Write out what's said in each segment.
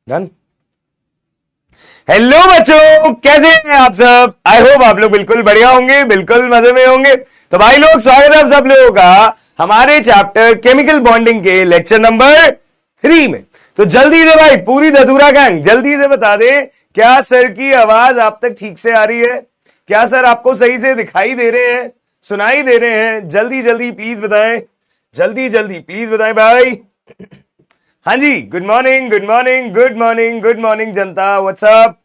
Done. Hello बच्चों, कैसे हैं आप सब? आई होप आप लोग बिल्कुल बढ़िया होंगे, बिल्कुल मजे में होंगे। तो भाई लोग, स्वागत है आप सब लोगों का हमारे चैप्टर केमिकल बॉन्डिंग के लेक्चर नंबर 3 में। तो जल्दी से भाई पूरी धतूरा गैंग जल्दी से बता दे, क्या सर की आवाज आप तक ठीक से आ रही है? क्या सर आपको सही से दिखाई दे रहे हैं, सुनाई दे रहे हैं? जल्दी जल्दी प्लीज बताएं, जल्दी जल्दी प्लीज बताएं भाई। हाँ जी, good morning good morning good morning good morning जनता, व्हाट्सअप।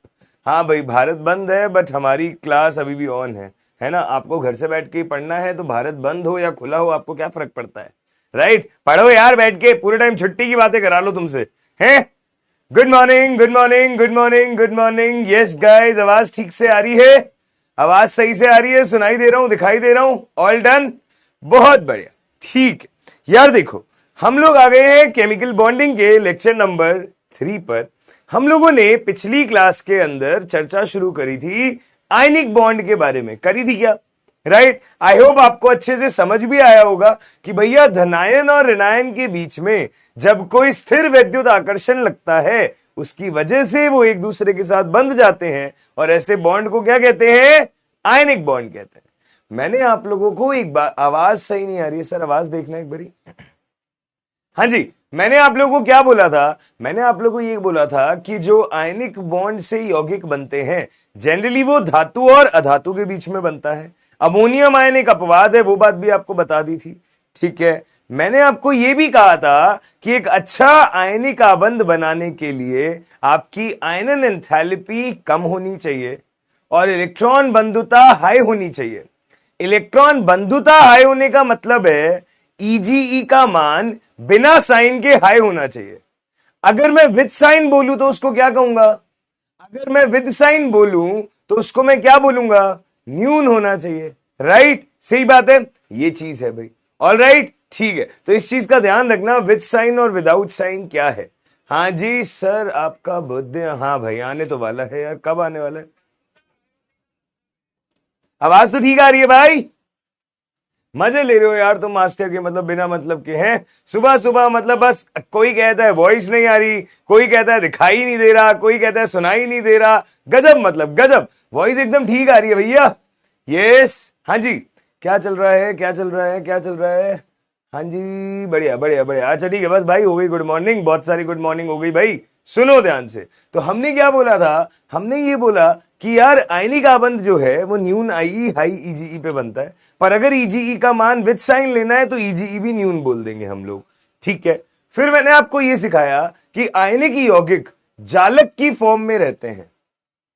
हाँ भाई, भारत बंद है बट हमारी क्लास अभी भी ऑन है ना? आपको घर से बैठ के पढ़ना है तो भारत बंद हो या खुला हो आपको क्या फर्क पड़ता है? राइट, पढ़ो यार बैठ के, पूरे टाइम छुट्टी की बातें करा लो तुमसे हैं। Good morning good morning good morning good morning. Yes guys, आवाज ठीक से आ रही है? आवाज सही से आ रही है? सुनाई दे रहा हूं, दिखाई दे रहा हूं? ऑल डन, बहुत बढ़िया, ठीक है यार। देखो, हम लोग आ गए हैं केमिकल बॉन्डिंग के लेक्चर नंबर 3 पर। हम लोगों ने पिछली क्लास के अंदर चर्चा शुरू करी थी आयनिक बॉन्ड के बारे में, करी थी क्या? राइट, आई होप आपको अच्छे से समझ भी आया होगा कि भैया धनायन और ऋणायन के बीच में जब कोई स्थिर वैद्युत आकर्षण लगता है उसकी वजह से वो एक दूसरे के साथ बंध जाते हैं, और ऐसे बॉन्ड को क्या कहते हैं? आयनिक बॉन्ड कहते हैं। मैंने आप लोगों को एक बार, आवाज सही नहीं आ रही है सर, आवाज देखना एक बारी। हाँ जी, मैंने आप लोगों को क्या बोला था? मैंने आप लोगों को ये बोला था कि जो आयनिक बॉन्ड से यौगिक बनते हैं जनरली वो धातु और अधातु के बीच में बनता है। अमोनियम आयन एक अपवाद है, वो बात भी आपको बता दी थी, ठीक है। मैंने आपको यह भी कहा था कि एक अच्छा आयनिक आबंध बनाने के लिए आपकी आयनन एंथैल्पी कम होनी चाहिए और इलेक्ट्रॉन बंधुता हाई होनी चाहिए। इलेक्ट्रॉन बंधुता हाई होने का मतलब है ईजीई का मान बिना साइन के हाई होना चाहिए। अगर मैं विद साइन बोलूं तो उसको क्या कहूंगा? अगर मैं विद साइन बोलूं तो उसको मैं क्या बोलूंगा? न्यून होना चाहिए। राइट, सही बात है, ये चीज है भाई। ऑल राइट, ठीक है, तो इस चीज का ध्यान रखना, विद साइन और विदाउट साइन क्या है। हाँ जी सर, आपका बर्थडे, हाँ भाई आने तो वाला है यार, कब आने वाला है? आवाज तो ठीक आ रही है भाई? मजे ले रहे हो यार तुम मास्टर के, मतलब बिना मतलब के हैं। सुबह सुबह मतलब बस कोई कहता है वॉइस नहीं आ रही, कोई कहता है दिखाई नहीं दे रहा, कोई कहता है सुनाई नहीं दे रहा। गजब, मतलब गजब। वॉइस एकदम ठीक आ रही है भैया। यस, हाँ जी, क्या चल रहा है, क्या चल रहा है, क्या चल रहा है? हाँ जी, बढ़िया बढ़िया बढ़िया। अच्छा ठीक है, बस भाई हो गई गुड मॉर्निंग, बहुत सारी गुड मॉर्निंग हो गई भाई। सुनो ध्यान से, तो हमने क्या बोला था? हमने ये बोला कि यार आयनिक आबंध जो है वो न्यून आईई हाई ईजीई पे बनता है, पर अगर ईजीई का मान विद साइन लेना है तो ईजीई भी न्यून बोल देंगे हम लोग, ठीक है। फिर मैंने आपको ये सिखाया कि आयनिक यौगिक जालक की फॉर्म में रहते हैं,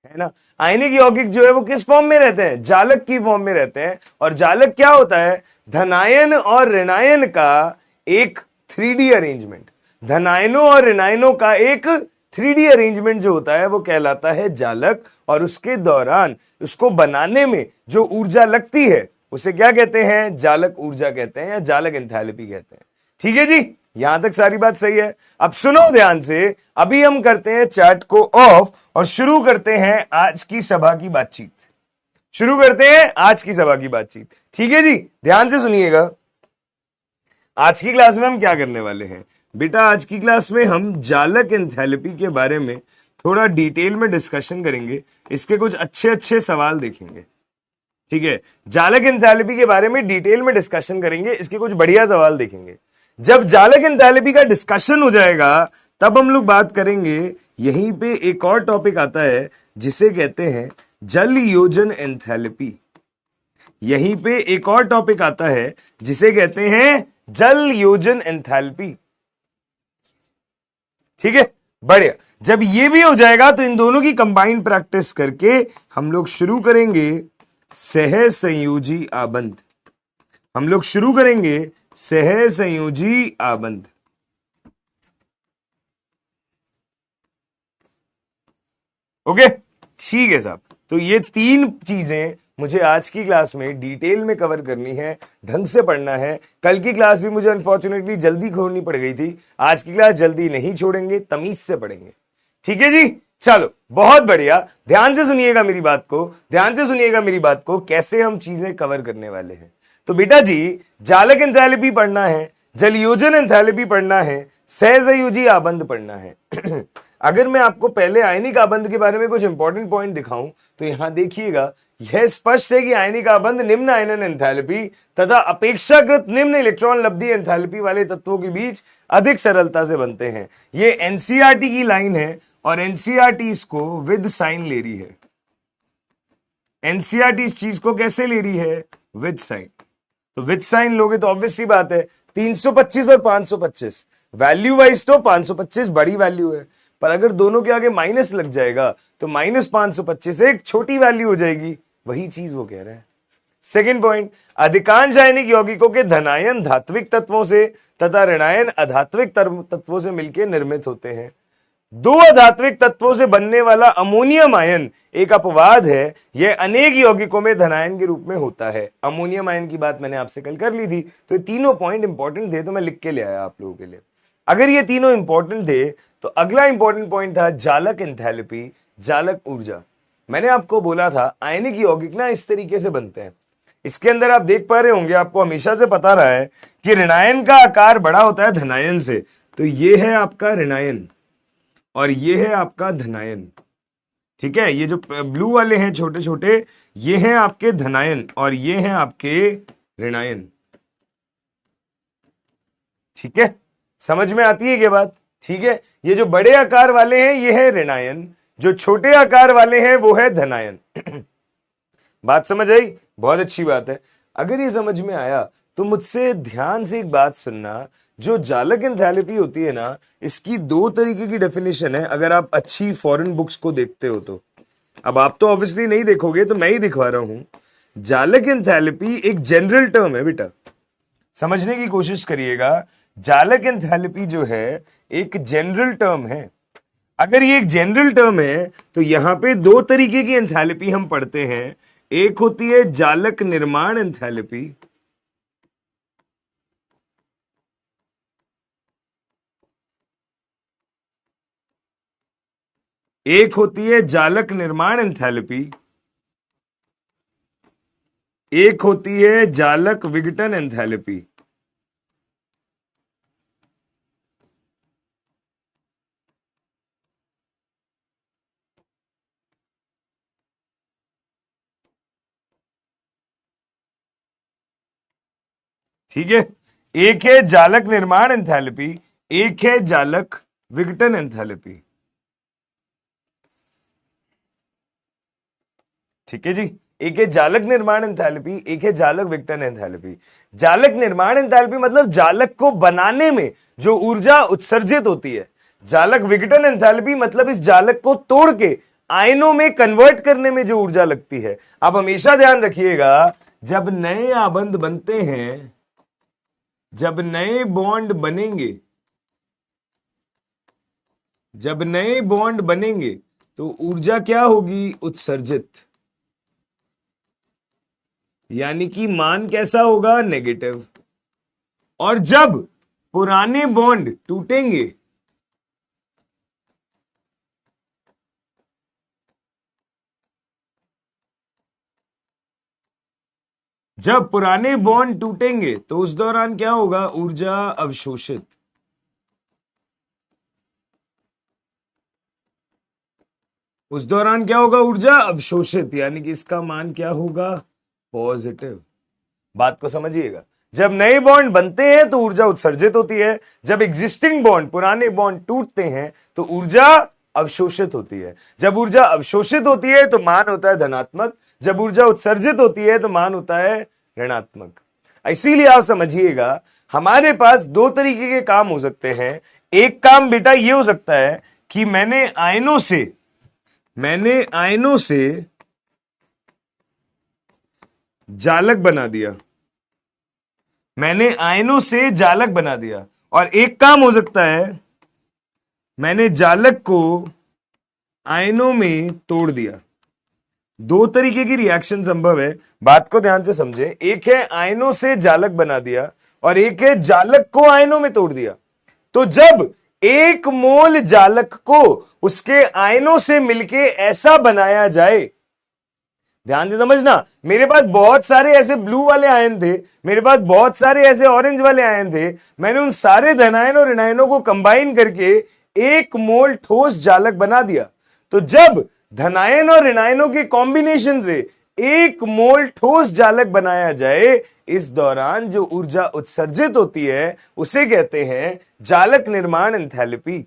है ना? आयनिक यौगिक जो है वो किस फॉर्म में रहते हैं? जालक की फॉर्म में रहते हैं। और जालक क्या होता है? धनायन और ऋणायन का एक 3D अरेंजमेंट। धनायनों और ऋणायनों का एक 3D अरेंजमेंट जो होता है वो कहलाता है जालक, और उसके दौरान उसको बनाने में जो ऊर्जा लगती है उसे क्या कहते हैं? जालक ऊर्जा कहते हैं या जालक एंथैल्पी कहते हैं। ठीक है जी, यहां तक सारी बात सही है। अब सुनो ध्यान से, अभी हम करते हैं चैट को ऑफ और शुरू करते हैं आज की सभा की बातचीत। शुरू करते हैं आज की सभा की बातचीत, ठीक है जी, ध्यान से सुनिएगा। आज की क्लास में हम क्या करने वाले हैं बेटा? आज की क्लास में हम जालक एंथैल्पी के बारे में थोड़ा डिटेल में डिस्कशन करेंगे, इसके कुछ अच्छे अच्छे सवाल देखेंगे, ठीक है। जालक एंथैल्पी के बारे में डिटेल में डिस्कशन करेंगे, इसके कुछ बढ़िया सवाल देखेंगे। जब जालक एंथैल्पी का डिस्कशन हो जाएगा तब हम लोग बात करेंगे, यहीं पे एक और टॉपिक आता है जिसे कहते हैं जल योजन एंथैल्पी। यहीं पे एक और टॉपिक आता है जिसे कहते हैं जल योजन एंथैल्पी, ठीक है, बढ़िया। जब ये भी हो जाएगा तो इन दोनों की कंबाइंड प्रैक्टिस करके हम लोग शुरू करेंगे सहसंयोजी आबंध। हम लोग शुरू करेंगे सहसंयोजी आबंध। ओके, ठीक है साहब। तो ये 3 चीजें मुझे आज की क्लास में डिटेल में कवर करनी है, ढंग से पढ़ना है। कल की क्लास भी मुझे अनफॉर्चुनेटली जल्दी छोड़नी पड़ गई थी, आज की क्लास जल्दी नहीं छोड़ेंगे, तमीज से पढ़ेंगे, ठीक है जी। चलो बहुत बढ़िया, ध्यान से सुनिएगा मेरी बात को, ध्यान से सुनिएगा मेरी बात को, कैसे हम चीजें कवर करने वाले हैं। तो बेटा जी, जालक एंथैल्पी पढ़ना है, जलयोजन एंथैल्पी पढ़ना है, सहसंयोजी आबंध पढ़ना है। अगर मैं आपको पहले आयनिक आबंध के बारे में कुछ इंपॉर्टेंट पॉइंट दिखाऊं तो यहां देखिएगा, यह स्पष्ट है कि आयनिक आबंध निम्न आयनन एंथैल्पी तथा अपेक्षाकृत निम्न इलेक्ट्रॉन लब्धि एंथैल्पी वाले तत्वों के बीच अधिक सरलता से बनते हैं। ये एनसीईआरटी की लाइन है और एनसीईआरटी इसको विद साइन ले रही है। एनसीईआरटी इस चीज को कैसे ले रही है? With sign. तो विद साइन लोगे तो ऑब्वियस सी बात है 325 और 525, वैल्यू वाइज तो 525 बड़ी वैल्यू है, पर अगर दोनों के आगे माइनस लग जाएगा तो -525 एक छोटी वैल्यू हो जाएगी। वही चीज वो कह रहे हैं। सेकेंड पॉइंट, अधिकांश आयनिक यौगिकों के धनायन धात्विक तत्वों से तथा ऋणायन अधात्विक तत्वों से मिलकर निर्मित होते हैं। दो अधात्विक तत्वों से बनने वाला अमोनियम आयन एक अपवाद है, यह अनेक यौगिकों में धनायन के रूप में होता है। अमोनियम आयन की बात मैंने आपसे कल कर ली थी, तो ये तीनों पॉइंट इंपॉर्टेंट थे तो मैं लिख के ले आया आप लोगों के लिए। अगर ये तीनों इंपॉर्टेंट थे तो अगला इंपॉर्टेंट पॉइंट था जालक एंथैल्पी, जालक ऊर्जा। मैंने आपको बोला था आयनिक यौगिक ना इस तरीके से बनते हैं। इसके अंदर आप देख पा रहे होंगे, आपको हमेशा से पता रहा है कि ऋणायन का आकार बड़ा होता है धनायन से। तो ये है आपका ऋणायन और ये है आपका धनायन। ठीक है, ये जो ब्लू वाले हैं छोटे छोटे, ये हैं आपके धनायन और ये हैं आपके ऋणायन। ठीक है, समझ में आती है क्या बात? ठीक है, ये जो बड़े आकार वाले हैं ये है ऋणायन, जो छोटे आकार वाले हैं वो है धनायन। बात समझ आई? बहुत अच्छी बात है। अगर ये समझ में आया तो मुझसे ध्यान से एक बात सुनना, जो जालक एंथैल्पी होती है ना, इसकी दो तरीके की डेफिनेशन है अगर आप अच्छी फॉरेन बुक्स को देखते हो तो। अब आप तो ऑब्वियसली नहीं देखोगे तो मैं ही दिखवा रहा हूं। जालक एंथैल्पी एक जनरल टर्म है बेटा, समझने की कोशिश करिएगा। जालक एंथैल्पी जो है एक जनरल टर्म है। अगर ये एक जनरल टर्म है तो यहां पे दो तरीके की एंथैल्पी हम पढ़ते हैं। एक होती है जालक निर्माण एंथैल्पी, एक होती है जालक निर्माण एंथैल्पी, एक होती है जालक विघटन एंथैल्पी। ठीक है, एक है जालक निर्माण एंथैल्पी, एक है जालक विघटन एंथैल्पी। ठीक है जी, एक है जालक निर्माण एंथैल्पी, एक है जालक विघटन एंथैल्पी। जालक निर्माण एंथैल्पी मतलब जालक को बनाने में जो ऊर्जा उत्सर्जित होती है। जालक विघटन एंथैल्पी मतलब इस जालक को तोड़ के आयनों में कन्वर्ट करने में जो ऊर्जा लगती है। आप हमेशा ध्यान रखिएगा, जब नए आबंध बनते हैं, जब नए बॉन्ड बनेंगे, जब नए बॉन्ड बनेंगे तो ऊर्जा क्या होगी? उत्सर्जित, यानी कि मान कैसा होगा? नेगेटिव। और जब पुराने बॉन्ड टूटेंगे, जब पुराने बॉन्ड टूटेंगे तो उस दौरान क्या होगा? ऊर्जा अवशोषित। उस दौरान क्या होगा? ऊर्जा अवशोषित, यानी कि इसका मान क्या होगा? पॉजिटिव। बात को समझिएगा, जब नए बॉन्ड बनते हैं तो ऊर्जा उत्सर्जित होती है, जब एग्जिस्टिंग बॉन्ड, पुराने बॉन्ड टूटते हैं तो ऊर्जा अवशोषित होती है। जब ऊर्जा अवशोषित होती है तो मान होता है धनात्मक, जब ऊर्जा उत्सर्जित होती है तो मान होता है ऋणात्मक। इसीलिए आप समझिएगा, हमारे पास दो तरीके के काम हो सकते हैं। एक काम बेटा ये हो सकता है कि मैंने आयनों से जालक बना दिया, मैंने आयनों से जालक बना दिया। और एक काम हो सकता है मैंने जालक को आयनों में तोड़ दिया। दो तरीके की रिएक्शन संभव है, बात को ध्यान से समझे। एक है आयनों से जालक बना दिया और एक है जालक को आयनों में तोड़ दिया। तो जब एक मोल जालक को उसके आयनों से मिलके ऐसा बनाया जाए, ध्यान से समझना, मेरे पास बहुत सारे ऐसे ब्लू वाले आयन थे, मेरे पास बहुत सारे ऐसे ऑरेंज वाले आयन थे, मैंने उन सारे धनायन और ऋणायनों को कंबाइन करके 1 मोल ठोस जालक बना दिया। तो जब धनायन और ऋणायनों के कॉम्बिनेशन से 1 मोल ठोस जालक बनाया जाए, इस दौरान जो ऊर्जा उत्सर्जित होती है उसे कहते हैं जालक निर्माण एंथैल्पी।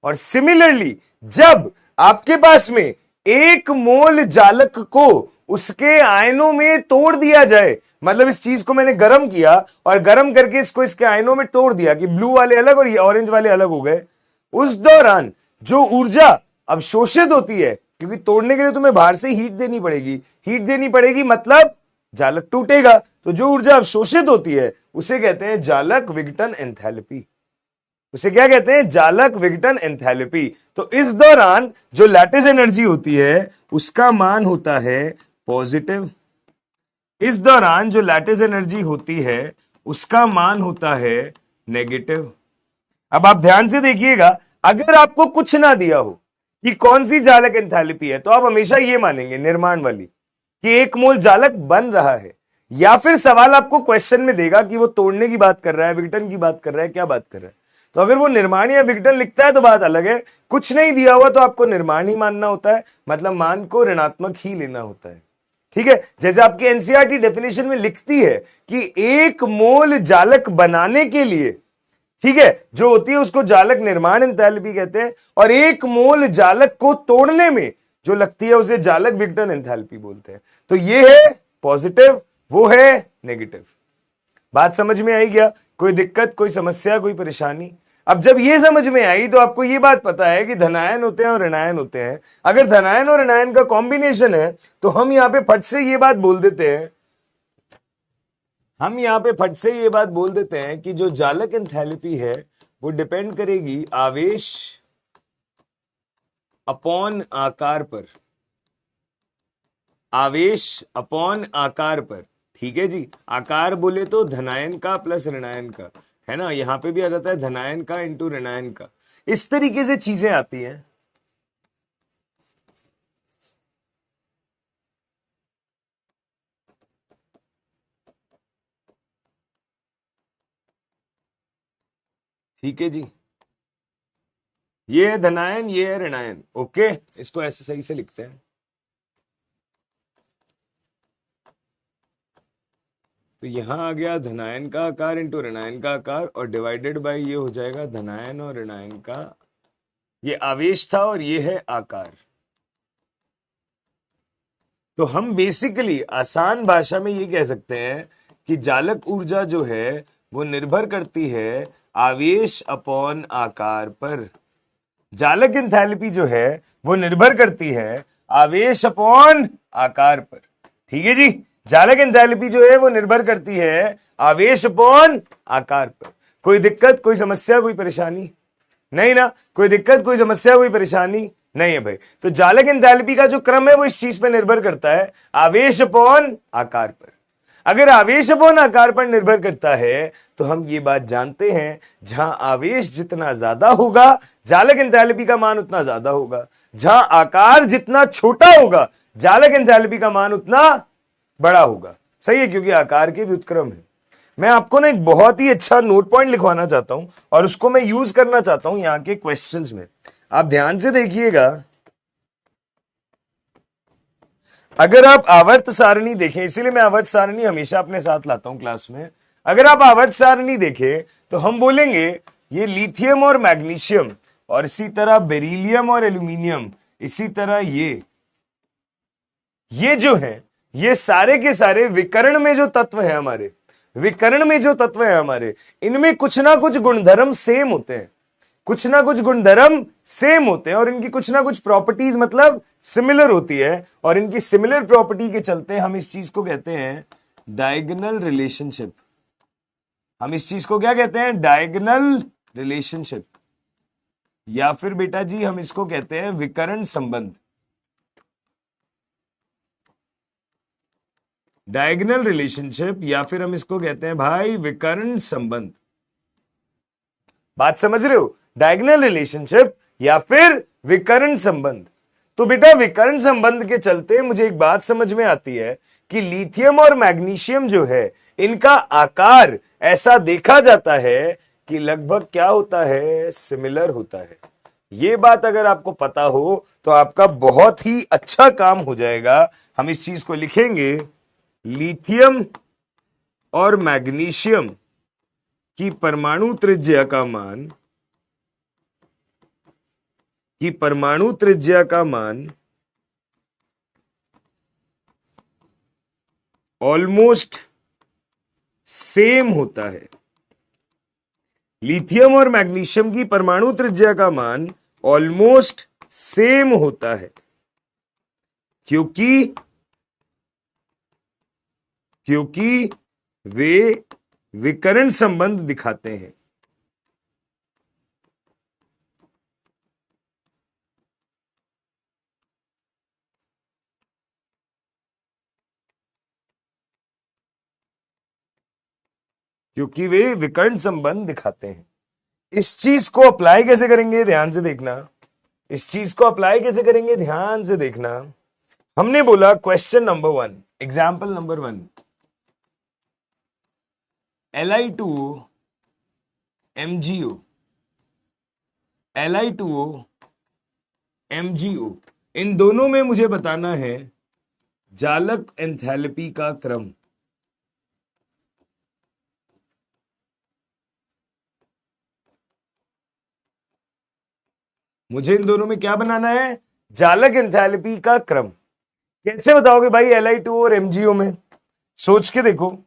और सिमिलरली जब आपके पास में 1 मोल जालक को उसके आयनों में तोड़ दिया जाए, मतलब इस चीज को मैंने गर्म किया और गर्म करके इसको इसके आयनों में तोड़ दिया कि ब्लू वाले अलग और ये ऑरेंज वाले अलग हो गए, उस दौरान जो ऊर्जा अवशोषित होती है, क्योंकि तोड़ने के लिए तुम्हें बाहर से हीट देनी पड़ेगी, मतलब जालक टूटेगा, तो जो ऊर्जा अवशोषित होती है उसे कहते हैं जालक विघटन एंथैल्पी। उसे क्या कहते हैं? जालक विघटन एंथैल्पी। तो इस दौरान जो लैटिस एनर्जी होती है उसका मान होता है पॉजिटिव। इस दौरान जो लैटिस एनर्जी होती है उसका मान होता है नेगेटिव। अब आप ध्यान से देखिएगा, अगर आपको कुछ ना दिया हो कि कौन सी जालक एंथैल्पी है, तो आप हमेशा ये मानेंगे निर्माण वाली कि 1 मोल जालक बन रहा है, या फिर सवाल आपको क्वेश्चन में देगा कि वो तोड़ने की बात कर रहा है, विघटन की बात कर रहा है, क्या बात कर रहा है। तो अगर वो निर्माण या विघटन लिखता है तो बात अलग है, कुछ नहीं दिया हुआ तो आपको निर्माण ही मानना होता है, मतलब मान को ऋणात्मक ही लेना होता है। ठीक है, जैसे आपकी एनसीईआरटी डेफिनेशन में लिखती है कि 1 मोल जालक बनाने के लिए, ठीक है, जो होती है उसको जालक निर्माण एंथैल्पी कहते हैं, और 1 मोल जालक को तोड़ने में जो लगती है उसे जालक विघटन एंथैल्पी बोलते हैं। तो ये है पॉजिटिव, वो है नेगेटिव। बात समझ में आई क्या? कोई दिक्कत, कोई समस्या, कोई परेशानी? अब जब ये समझ में आई तो आपको ये बात पता है कि धनायन होते हैं और ऋणायन होते हैं। अगर धनायन और ऋणायन का कॉम्बिनेशन है तो हम यहां पे फट से ये बात बोल देते हैं, कि जो जालक एंथैल्पी है वो डिपेंड करेगी आवेश अपॉन आकार पर, आवेश अपॉन आकार पर। ठीक है जी, आकार बोले तो धनायन का प्लस ऋणायन का, है ना, यहां पे भी आ जाता है धनायन का इंटू ऋणायन का, इस तरीके से चीजें आती हैं। ठीक है जी, ये है धनायन, ये है ऋणायन। ओके, इसको ऐसे सही से लिखते हैं। तो यहां आ गया धनायन का आकार इंटू ऋणायन का आकार, और डिवाइडेड बाय ये हो जाएगा धनायन और ऋणायन का, ये आवेश था और ये है आकार। तो हम बेसिकली आसान भाषा में ये कह सकते हैं कि जालक ऊर्जा जो है वो निर्भर करती है आवेश अपॉन आकार पर। जालक एंथैल्पी जो है वो निर्भर करती है आवेश अपॉन आकार पर। ठीक है जी, जालक एंथैल्पी जो है वो निर्भर करती है आवेश अपॉन आकार पर। कोई दिक्कत, कोई समस्या, कोई परेशानी? नहीं ना, कोई दिक्कत, कोई समस्या, कोई परेशानी नहीं है भाई। तो जालक एंथैल्पी का जो क्रम है वो इस चीज पर निर्भर करता है आवेश अपॉन आकार पर। अगर आवेश अपॉन आकार पर निर्भर करता है तो हम ये बात जानते हैं, जहां आवेश जितना ज्यादा होगा जालक एंथैल्पी का मान उतना ज्यादा होगा, जहां आकार जितना छोटा होगा जालक एंथैल्पी का मान उतना बड़ा होगा। सही है, क्योंकि आकार के व्युत्क्रम है। मैं आपको ना एक बहुत ही अच्छा नोट पॉइंट लिखवाना चाहता हूं और उसको मैं यूज करना चाहता हूं यहां के क्वेश्चंस में। आप ध्यान से देखिएगा, अगर आप आवर्त सारणी देखें, इसीलिए मैं आवर्त सारणी हमेशा अपने साथ लाता हूं क्लास में। अगर आप आवर्त सारणी देखें तो हम बोलेंगे ये लिथियम और मैग्नीशियम, और इसी तरह बेरिलियम और एल्यूमिनियम, इसी तरह ये जो है ये सारे के सारे विकर्ण में जो तत्व है हमारे, विकर्ण में जो तत्व है हमारे, इनमें कुछ ना कुछ गुणधर्म सेम होते हैं, कुछ ना कुछ गुणधर्म सेम होते हैं, और इनकी कुछ ना कुछ प्रॉपर्टीज मतलब सिमिलर होती है, और इनकी सिमिलर प्रॉपर्टी के चलते हम इस चीज को कहते हैं डायगोनल रिलेशनशिप। हम इस चीज को क्या कहते हैं? डायगोनल रिलेशनशिप, या फिर बेटा जी हम इसको कहते हैं विकर्ण संबंध। डायगोनल रिलेशनशिप, या फिर हम इसको कहते हैं भाई विकर्ण संबंध। बात समझ रहे हो? डायगोनल रिलेशनशिप या फिर विकर्ण संबंध। तो बेटा विकर्ण संबंध के चलते मुझे एक बात समझ में आती है कि लिथियम और मैग्नीशियम जो है इनका आकार ऐसा देखा जाता है कि लगभग क्या होता है? सिमिलर होता है। ये बात अगर आपको पता हो तो आपका बहुत ही अच्छा काम हो जाएगा। हम इस चीज को लिखेंगे, लिथियम और मैग्नीशियम की परमाणु त्रिज्या का मान ऑलमोस्ट सेम होता है। लिथियम और मैग्नीशियम की परमाणु त्रिज्या का मान ऑलमोस्ट सेम होता है क्योंकि वे विकर्ण संबंध दिखाते हैं। क्योंकि वे विकर्ण संबंध दिखाते हैं। इस चीज को अप्लाई कैसे करेंगे, ध्यान से देखना। इस चीज को अप्लाई कैसे करेंगे, ध्यान से देखना। हमने बोला question number 1, example number 1, Li2O MgO, Li2O MgO, इन दोनों में मुझे बताना है जालक एंथैल्पी का क्रम। मुझे इन दोनों में क्या बनाना है, जालक एंथैल्पी का क्रम। कैसे बताओगे भाई Li2O और MgO में? सोच के देखो,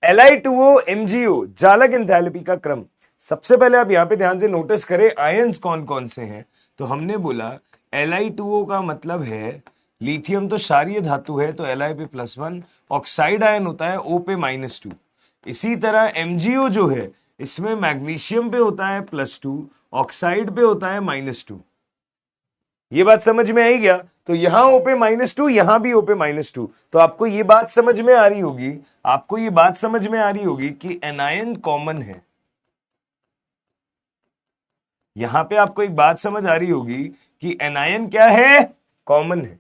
Li2O MgO जालक एंथैल्पी का क्रम। सबसे पहले आप यहां पे ध्यान से नोटिस करें आयंस कौन कौन से हैं। तो हमने बोला Li2O का मतलब है, लिथियम तो क्षारीय धातु है तो Li पे +1, ऑक्साइड आयन होता है O पे -2। इसी तरह MgO जो है इसमें मैग्नीशियम पे होता है +2, ऑक्साइड पे होता है -2। ये बात समझ में आई क्या? तो यहां O पे -2, यहां भी O पे -2। तो आपको ये बात समझ में आ रही होगी, कि एनायन कॉमन है। यहां पे आपको एक बात समझ आ रही होगी कि एनायन क्या है, कॉमन है।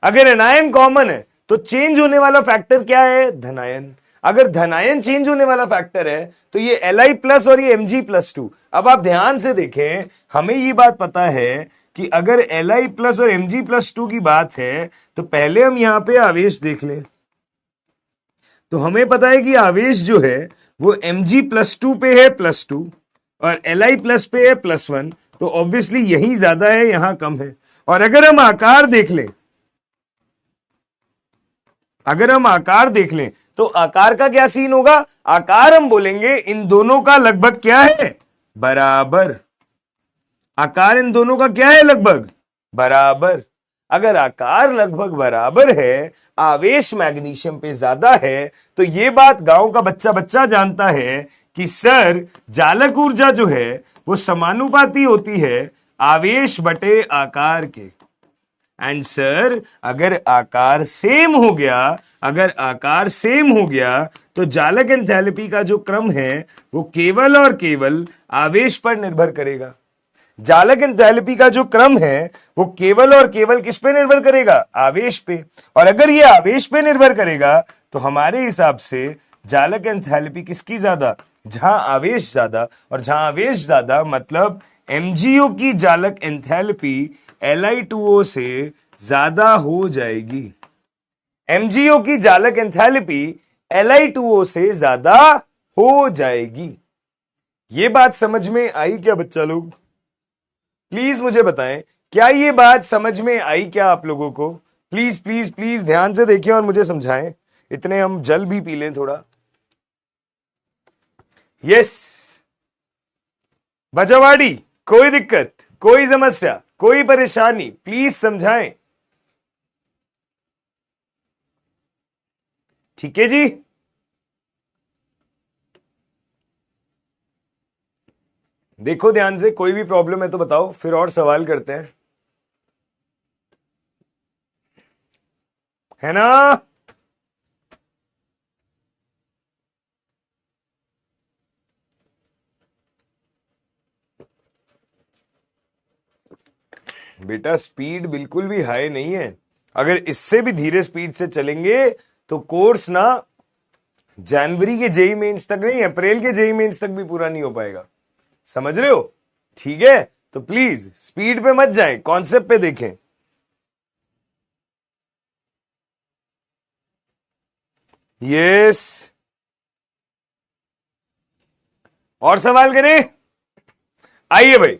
अगर एनायन कॉमन है तो चेंज होने वाला फैक्टर क्या है, धनायन। अगर धनायन चेंज होने वाला फैक्टर है तो ये Li+ और ये Mg+2। अब आप ध्यान से देखें, हमें ये बात पता है कि अगर Li+ और Mg+2 की बात है तो पहले हम यहां पे आवेश देख लें। तो हमें पता है कि आवेश जो है वो Mg+2 पे है +2 और Li+ पे है +1। तो ऑब्वियसली यही ज्यादा है, यहां कम है। और अगर हम आकार देख लें तो आकार का क्या सीन होगा, आकार हम बोलेंगे इन दोनों का लगभग क्या है, बराबर। आकार इन दोनों का क्या है, लगभग बराबर। अगर आकार लगभग बराबर है, आवेश मैग्नीशियम पे ज्यादा है, तो ये बात गांव का बच्चा जानता है कि सर जालक ऊर्जा जो है वो समानुपाती होती है आवेश बटे आकार के। एंड सर अगर आकार सेम हो गया तो जालक एंथैल्पी का जो क्रम है वो केवल और केवल आवेश पर निर्भर करेगा। जालक एंथैल्पी का जो क्रम है वो केवल और केवल किस पे निर्भर करेगा, आवेश पे। और अगर ये आवेश पे निर्भर करेगा तो हमारे हिसाब से जालक एंथैल्पी किसकी ज्यादा, जहां आवेश ज्यादा। और जहां आवेश ज्यादा मतलब MgO की जालक एंथैल्पी Li2O से ज्यादा हो जाएगी। MgO की जालक एंथैल्पी Li2O से ज्यादा हो जाएगी। ये बात समझ में आई क्या बच्चा लोग? प्लीज मुझे बताएं, क्या ये बात समझ में आई क्या आप लोगों को? प्लीज प्लीज प्लीज ध्यान से देखिए और मुझे समझाएं। इतने हम जल भी पी लें थोड़ा। यस बजावाड़ी, कोई दिक्कत, कोई समस्या, कोई परेशानी, प्लीज समझाएं। ठीक है जी। देखो ध्यान से, कोई भी प्रॉब्लम है तो बताओ, फिर और सवाल करते हैं, है ना? बेटा स्पीड बिल्कुल भी हाई नहीं है। अगर इससे भी धीरे स्पीड से चलेंगे तो कोर्स ना जनवरी के जेई मेंस तक नहीं, अप्रैल के जेई मेंस तक भी पूरा नहीं हो पाएगा। समझ रहे हो? ठीक है, तो प्लीज स्पीड पे मत जाए, कॉन्सेप्ट पे देखें। यस, और सवाल करें। आइए भाई,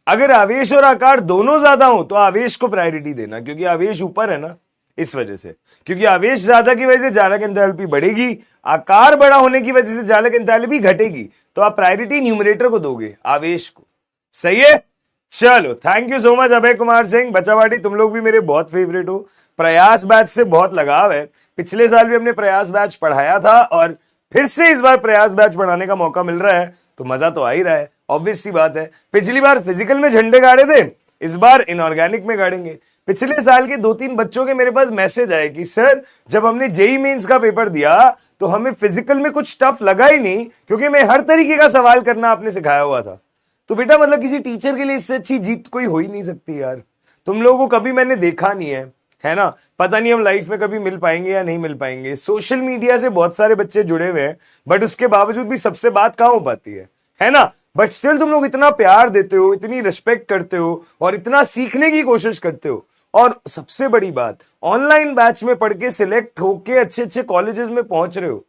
अगर आवेश और आकार दोनों ज्यादा हो तो आवेश को प्रायोरिटी देना, क्योंकि आवेश ऊपर है ना, इस वजह से। क्योंकि आवेश ज्यादा की वजह से चालक एंथैल्पी बढ़ेगी, आकार बड़ा होने की वजह से चालक एंथैल्पी घटेगी, तो आप प्रायोरिटी न्यूमरेटर को दोगे, आवेश को। सही है। चलो, thank you so much Abhay Kumar Singh बचावाटी, तुम लोग भी मेरे बहुत फेवरेट हो। प्रयास बैच से बहुत लगाव है, पिछले साल भी हमने प्रयास बैच पढ़ाया था और फिर से इस बार प्रयास बैच पढ़ाने का मौका मिल रहा है, तो मजा तो आ ही रहा है, ऑब्वियस सी बात है। पिछली बार फिजिकल में झंडे गाड़े थे, इस बार इनऑर्गेनिक में गाड़ेंगे। पिछले साल के 2-3 बच्चों के मेरे पास मैसेज आए कि सर, जब हमने जेई मेंस का पेपर दिया तो हमें फिजिकल में कुछ टफ लगा ही नहीं, क्योंकि मैं हर तरीके का सवाल करना आपने सिखाया हुआ था। तो बेटा मतलब किसी टीचर के लिए इससे अच्छी जीत कोई हो ही नहीं सकती यार। तुम लोगों को कभी मैंने देखा नहीं है ना। पता नहीं हम लाइफ में कभी मिल पाएंगे या नहीं मिल पाएंगे। सोशल मीडिया से बहुत सारे बच्चे जुड़े हुए हैं, बट उसके बावजूद भी सबसे बात कहां हो पाती है ना। बट स्टिल तुम लोग इतना प्यार देते हो, इतनी रिस्पेक्ट करते हो और इतना सीखने की कोशिश करते हो। और सबसे बड़ी बात, ऑनलाइन बैच में पढ़ के सिलेक्ट होके अच्छे अच्छे कॉलेजेस में पहुंच रहे हो।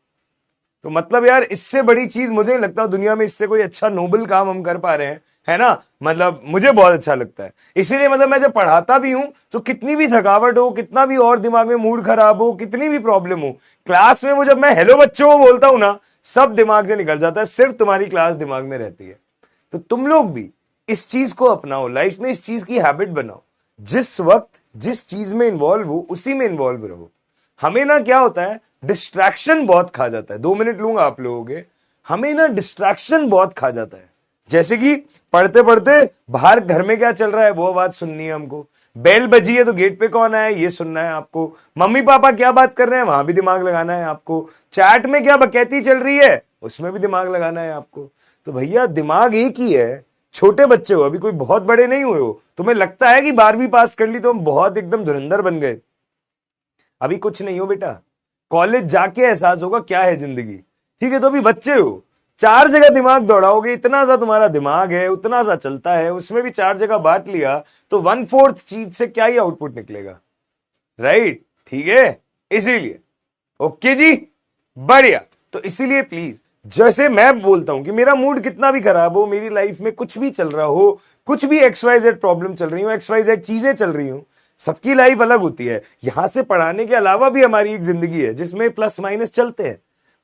तो मतलब यार, इससे बड़ी चीज मुझे नहीं लगता दुनिया में, इससे कोई अच्छा नोबल काम हम कर पा रहे हैं, है ना। मतलब मुझे बहुत अच्छा लगता है। इसीलिए मतलब मैं जब पढ़ाता भी हूं तो कितनी भी थकावट हो, कितना भी और दिमाग में मूड खराब हो, कितनी भी प्रॉब्लम हो, क्लास में वो जब मैं हेलो बच्चों को बोलता हूं ना, सब दिमाग से निकल जाता है, सिर्फ तुम्हारी क्लास दिमाग में रहती है। तो तुम लोग भी इस चीज को अपनाओ, लाइफ में इस चीज की हैबिट बनाओ। जिस वक्त जिस चीज में इन्वॉल्व हो उसी में इन्वॉल्व रहो। हमें ना क्या होता है, डिस्ट्रैक्शन बहुत खा जाता है। 2 मिनट लूंगा आप लोगों के। हमें ना डिस्ट्रैक्शन बहुत खा जाता है। जैसे कि पढ़ते पढ़ते बाहर घर में क्या चल रहा है वो आवाज सुननी है हमको, बेल बजी है तो गेट पे कौन आया ये सुनना है आपको, मम्मी पापा क्या बात कर रहे हैं वहां भी दिमाग लगाना है आपको, चैट में क्या बकैती चल रही है उसमें भी दिमाग लगाना है आपको। तो भैया दिमाग एक ही है। छोटे बच्चे हो, अभी कोई बहुत बड़े नहीं हुए हो। तुम्हें लगता है कि 12वीं पास कर ली तो हम बहुत एकदम धुरंधर बन गए। अभी कुछ नहीं हो बेटा, कॉलेज जाके एहसास होगा क्या है जिंदगी। ठीक है, तो अभी बच्चे हो, 4 जगह दिमाग दौड़ाओगे, इतना सा तुम्हारा दिमाग है, उतना सा चलता है, उसमें भी 4 जगह बांट लिया तो 1/4 चीज से क्या ही आउटपुट निकलेगा। राइट, ठीक है। इसीलिए ओके जी, बढ़िया। तो इसीलिए प्लीज, जैसे मैं बोलता हूं कि मेरा मूड कितना भी खराब हो, मेरी लाइफ में कुछ भी चल रहा हो, कुछ भी XYZ प्रॉब्लम चल रही हो, XYZ चीजें चल रही हो, सबकी लाइफ अलग होती है। यहां से पढ़ाने के अलावा भी हमारी एक जिंदगी है जिसमें प्लस माइनस चलते हैं।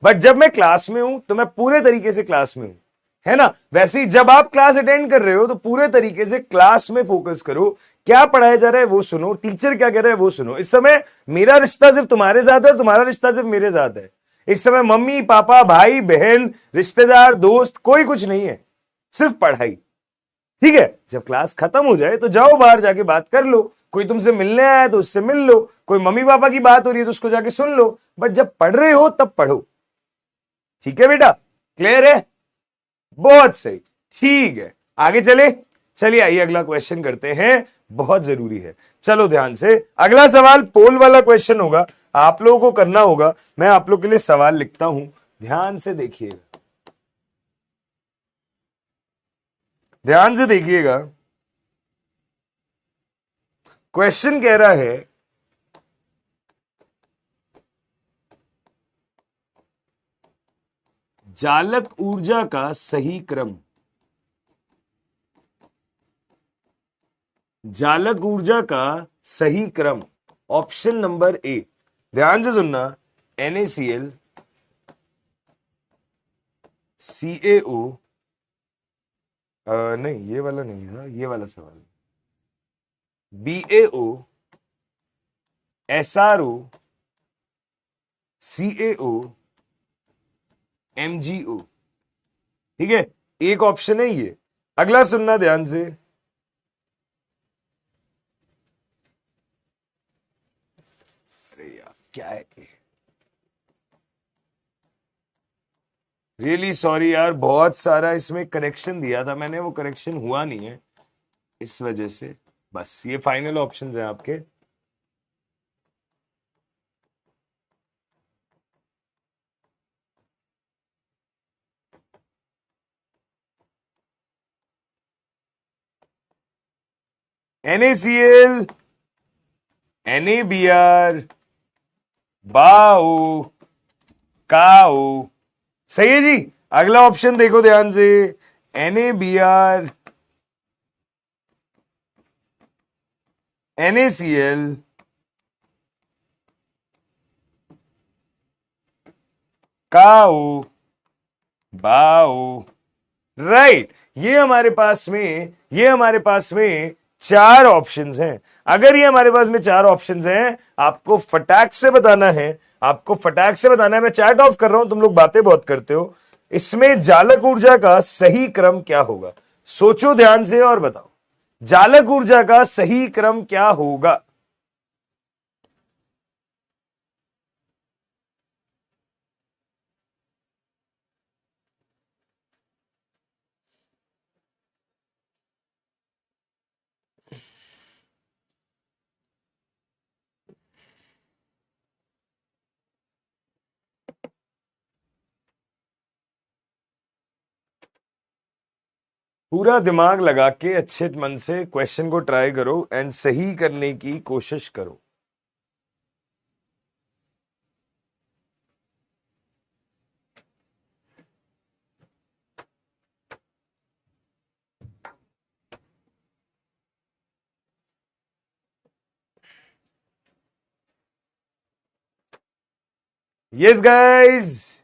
बट जब मैं क्लास में हूं तो मैं पूरे तरीके से क्लास में हूं, है ना। वैसे ही जब आप क्लास अटेंड कर रहे हो तो पूरे तरीके से क्लास में फोकस करो, क्या पढ़ाया जा रहा है वो सुनो, टीचर क्या कह रहा है वो सुनो। इस समय मेरा रिश्ता सिर्फ तुम्हारे साथ है और तुम्हारा रिश्ता सिर्फ मेरे साथ है। इस समय मम्मी पापा भाई बहन रिश्तेदार दोस्त कोई कुछ नहीं है, सिर्फ पढ़ाई। ठीक है, जब क्लास खत्म हो जाए तो जाओ बाहर जाके बात कर लो, कोई तुमसे मिलने आया तो उससे मिल लो, कोई मम्मी पापा की बात हो रही है तो उसको जाके सुन लो, बट जब पढ़ रहे हो तब पढ़ो। ठीक है बेटा, क्लियर है। बहुत सही, ठीक है। आगे चले, चलिए आइए अगला क्वेश्चन करते हैं, बहुत जरूरी है। चलो ध्यान से, अगला सवाल पोल वाला क्वेश्चन होगा, आप लोगों को करना होगा। मैं आप लोग के लिए सवाल लिखता हूं, ध्यान से देखिएगा, ध्यान से देखिएगा। क्वेश्चन कह रहा है, चालक ऊर्जा का सही क्रम, चालक ऊर्जा का सही क्रम। ऑप्शन नंबर ए, ध्यान से सुनना, NaCl, CaO, नहीं ये वाला नहीं था, ये वाला सवाल, BaO, SRO, CaO, MgO। ठीक है, एक ऑप्शन है ये। अगला सुनना ध्यान से, अरे यार क्या है, रियली सॉरी यार, बहुत सारा इसमें करेक्शन दिया था मैंने, वो करेक्शन हुआ नहीं है इस वजह से। बस ये फाइनल ऑप्शंस हैं आपके। NaCl, NaBr, बाओ, काओ। सही है जी। अगला ऑप्शन देखो ध्यान से, NaBr, NaCl, काओ, बाओ। राइट, ये हमारे पास में चार ऑप्शंस हैं। अगर ये हमारे पास में चार ऑप्शंस हैं, आपको फटाक से बताना है, मैं चैट ऑफ कर रहा हूं, तुम लोग बातें बहुत करते हो। इसमें जालक ऊर्जा का सही क्रम क्या होगा? सोचो ध्यान से और बताओ, जालक ऊर्जा का सही क्रम क्या होगा? पूरा दिमाग लगा के अच्छे मन से क्वेश्चन को ट्राई करो एंड सही करने की कोशिश करो। यस गाइस,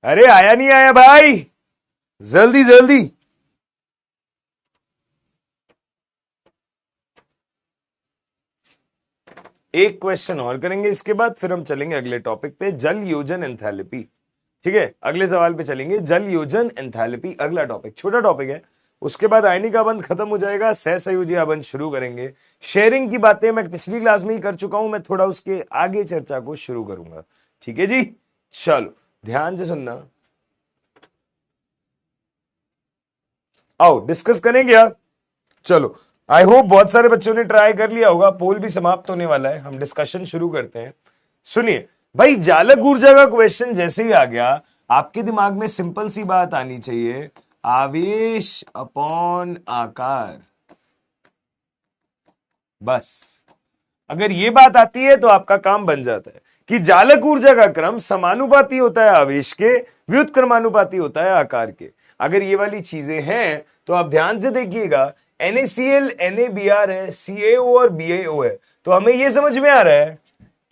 अरे आया नहीं आया भाई, जल्दी जल्दी। एक क्वेश्चन और करेंगे, इसके बाद फिर हम चलेंगे अगले टॉपिक पे, जल योजन एंथैल्पी। ठीक है, अगले सवाल पे चलेंगे, जल योजन एंथैल्पी अगला टॉपिक, छोटा टॉपिक है। उसके बाद आयनिक आबंध खत्म हो जाएगा, सहसंयोजी आबंध शुरू करेंगे। शेयरिंग की बातें मैं पिछली क्लास में ही कर चुका हूं, मैं थोड़ा उसके आगे चर्चा को शुरू करूंगा। ठीक है जी, चलो ध्यान से सुनना, आओ डिस्कस करेंगे यार। चलो, आई होप बहुत सारे बच्चों ने ट्राई कर लिया होगा, पोल भी समाप्त होने वाला है, हम डिस्कशन शुरू करते हैं। सुनिए भाई, जालक ऊर्जा का क्वेश्चन जैसे ही आ गया, आपके दिमाग में सिंपल सी बात आनी चाहिए, आवेश अपॉन आकार। बस अगर ये बात आती है तो आपका काम बन जाता है कि जालक ऊर्जा का क्रम समानुपाती होता है आवेश के, व्युत्क्रमानुपाती होता है आकार के। अगर ये वाली चीजें हैं तो आप ध्यान से देखिएगा, NaCl NaBr है, CaO और BaO है, तो हमें यह समझ में आ रहा है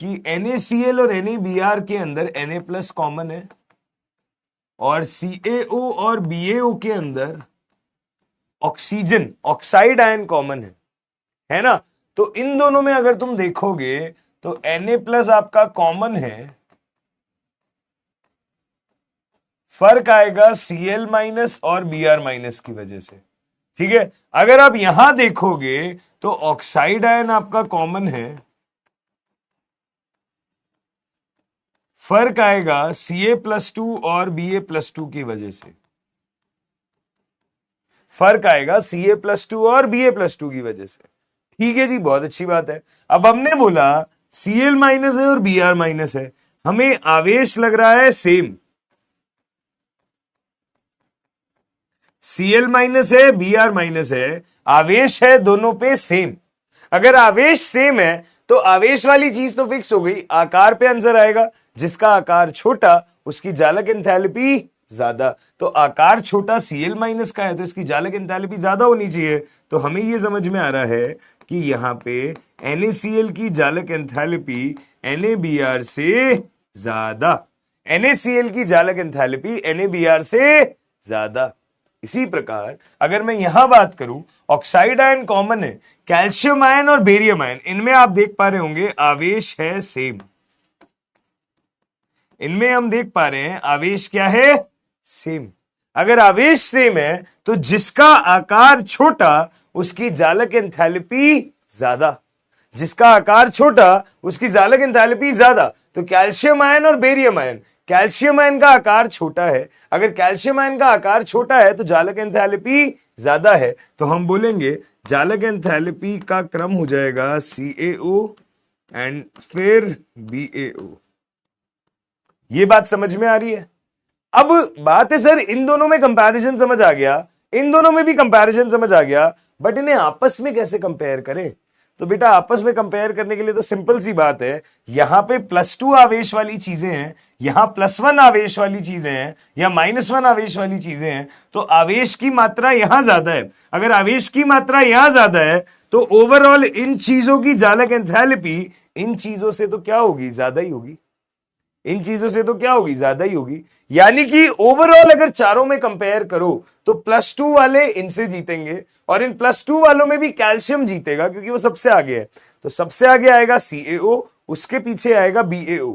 कि NaCl और NaBr के अंदर Na प्लस कॉमन है और CaO और BaO के अंदर ऑक्सीजन ऑक्साइड आयन कॉमन है ना? तो इन दोनों में अगर तुम देखोगे तो Na प्लस आपका कॉमन है, फर्क आएगा Cl माइनस और Br माइनस की वजह से। ठीक है, अगर आप यहां देखोगे तो ऑक्साइड आयन आपका कॉमन है, फर्क आएगा Ca+2 और Ba+2 की वजह से, फर्क आएगा Ca+2 और Ba+2 की वजह से। ठीक है जी, बहुत अच्छी बात है। अब हमने बोला Cl माइनस है और Br माइनस है, हमें आवेश लग रहा है सेम, Cl माइनस है Br माइनस है, आवेश है दोनों पे सेम। अगर आवेश सेम है तो आवेश वाली चीज तो फिक्स हो गई, आकार पे आंसर आएगा, जिसका आकार छोटा उसकी जालक एंथैल्पी ज्यादा। तो आकार छोटा Cl माइनस का है तो इसकी जालक एंथैल्पी ज्यादा होनी चाहिए। तो हमें यह समझ में आ रहा है कि यहां पे NaCl की जालक एंथैल्पी NaBr से ज्यादा, NaCl की जालक एंथैल्पी NaBr से ज्यादा। इसी प्रकार अगर मैं यहां बात करूं, ऑक्साइड आयन कॉमन है, कैल्शियम आयन और बेरियम आयन, इनमें आप देख पा रहे होंगे आवेश है सेम, इनमें हम देख पा रहे हैं आवेश क्या है, सेम। अगर आवेश सेम है तो जिसका आकार छोटा उसकी जालक एंथैल्पी ज्यादा, जिसका आकार छोटा उसकी जालक एंथैल्पी ज्यादा। तो कैल्शियम आयन और बेरियम आयन, कैल्शियम आयन का आकार छोटा है, अगर कैल्शियम आयन का आकार छोटा है तो जालक एंथैल्पी ज्यादा है, तो हम बोलेंगे जालक एंथैल्पी का क्रम हो जाएगा CaO एंड फिर BaO। ये बात समझ में आ रही है? अब बात है सर, इन दोनों में कंपैरिजन समझ आ गया, इन दोनों में भी कंपैरिजन समझ आ गया, बट इन्हें आपस में कैसे कंपेयर करें? तो बेटा आपस में कंपेयर करने के लिए तो सिंपल सी बात है, यहां पे +2 आवेश वाली चीजें हैं, यहां +1 आवेश वाली चीजें हैं, या -1 आवेश वाली चीजें हैं, तो आवेश की मात्रा यहां ज्यादा है। अगर आवेश की मात्रा यहां ज्यादा है तो ओवरऑल इन चीजों की जालक एंथैल्पी इन चीजों से तो क्या होगी? ज्यादा ही होगी। इन चीजों से तो क्या होगी? ज्यादा ही होगी। यानी कि ओवरऑल अगर चारों में कंपेयर करो तो +2 वाले इनसे जीतेंगे, और इन +2 वालों में भी कैल्शियम जीतेगा क्योंकि वो सबसे आगे है। तो सबसे आगे आएगा CaO, उसके पीछे आएगा BaO।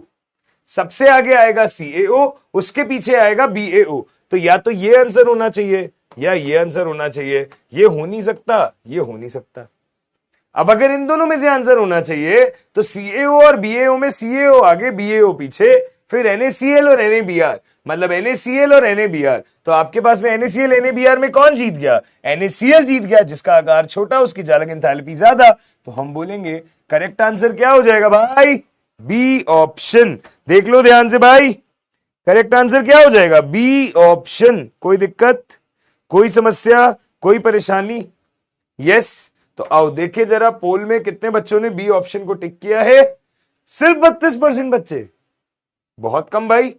सबसे आगे आएगा CaO, उसके पीछे आएगा BaO। तो या तो ये आंसर होना चाहिए या ये आंसर होना चाहिए। ये हो नहीं सकता, ये हो नहीं सकता। अब अगर इन दोनों में से आंसर होना चाहिए तो CaO और BaO में CaO आगे BaO पीछे, फिर NaCl और NaBr, मतलब NaCl और NaBr। तो आपके पास में NaCl NaBr में कौन जीत गया? NaCl जीत गया, जिसका आकार छोटा उसकी जालक एंथैल्पी ज्यादा। तो हम बोलेंगे करेक्ट आंसर क्या हो जाएगा भाई? B option. देख लो ध्यान से भाई, करेक्ट आंसर क्या हो जाएगा? B option. कोई दिक्कत, कोई समस्या, कोई परेशानी? यस। तो आओ देखिए जरा पोल में कितने बच्चों ने बी ऑप्शन को टिक किया है। सिर्फ 32% बच्चे, बहुत कम भाई।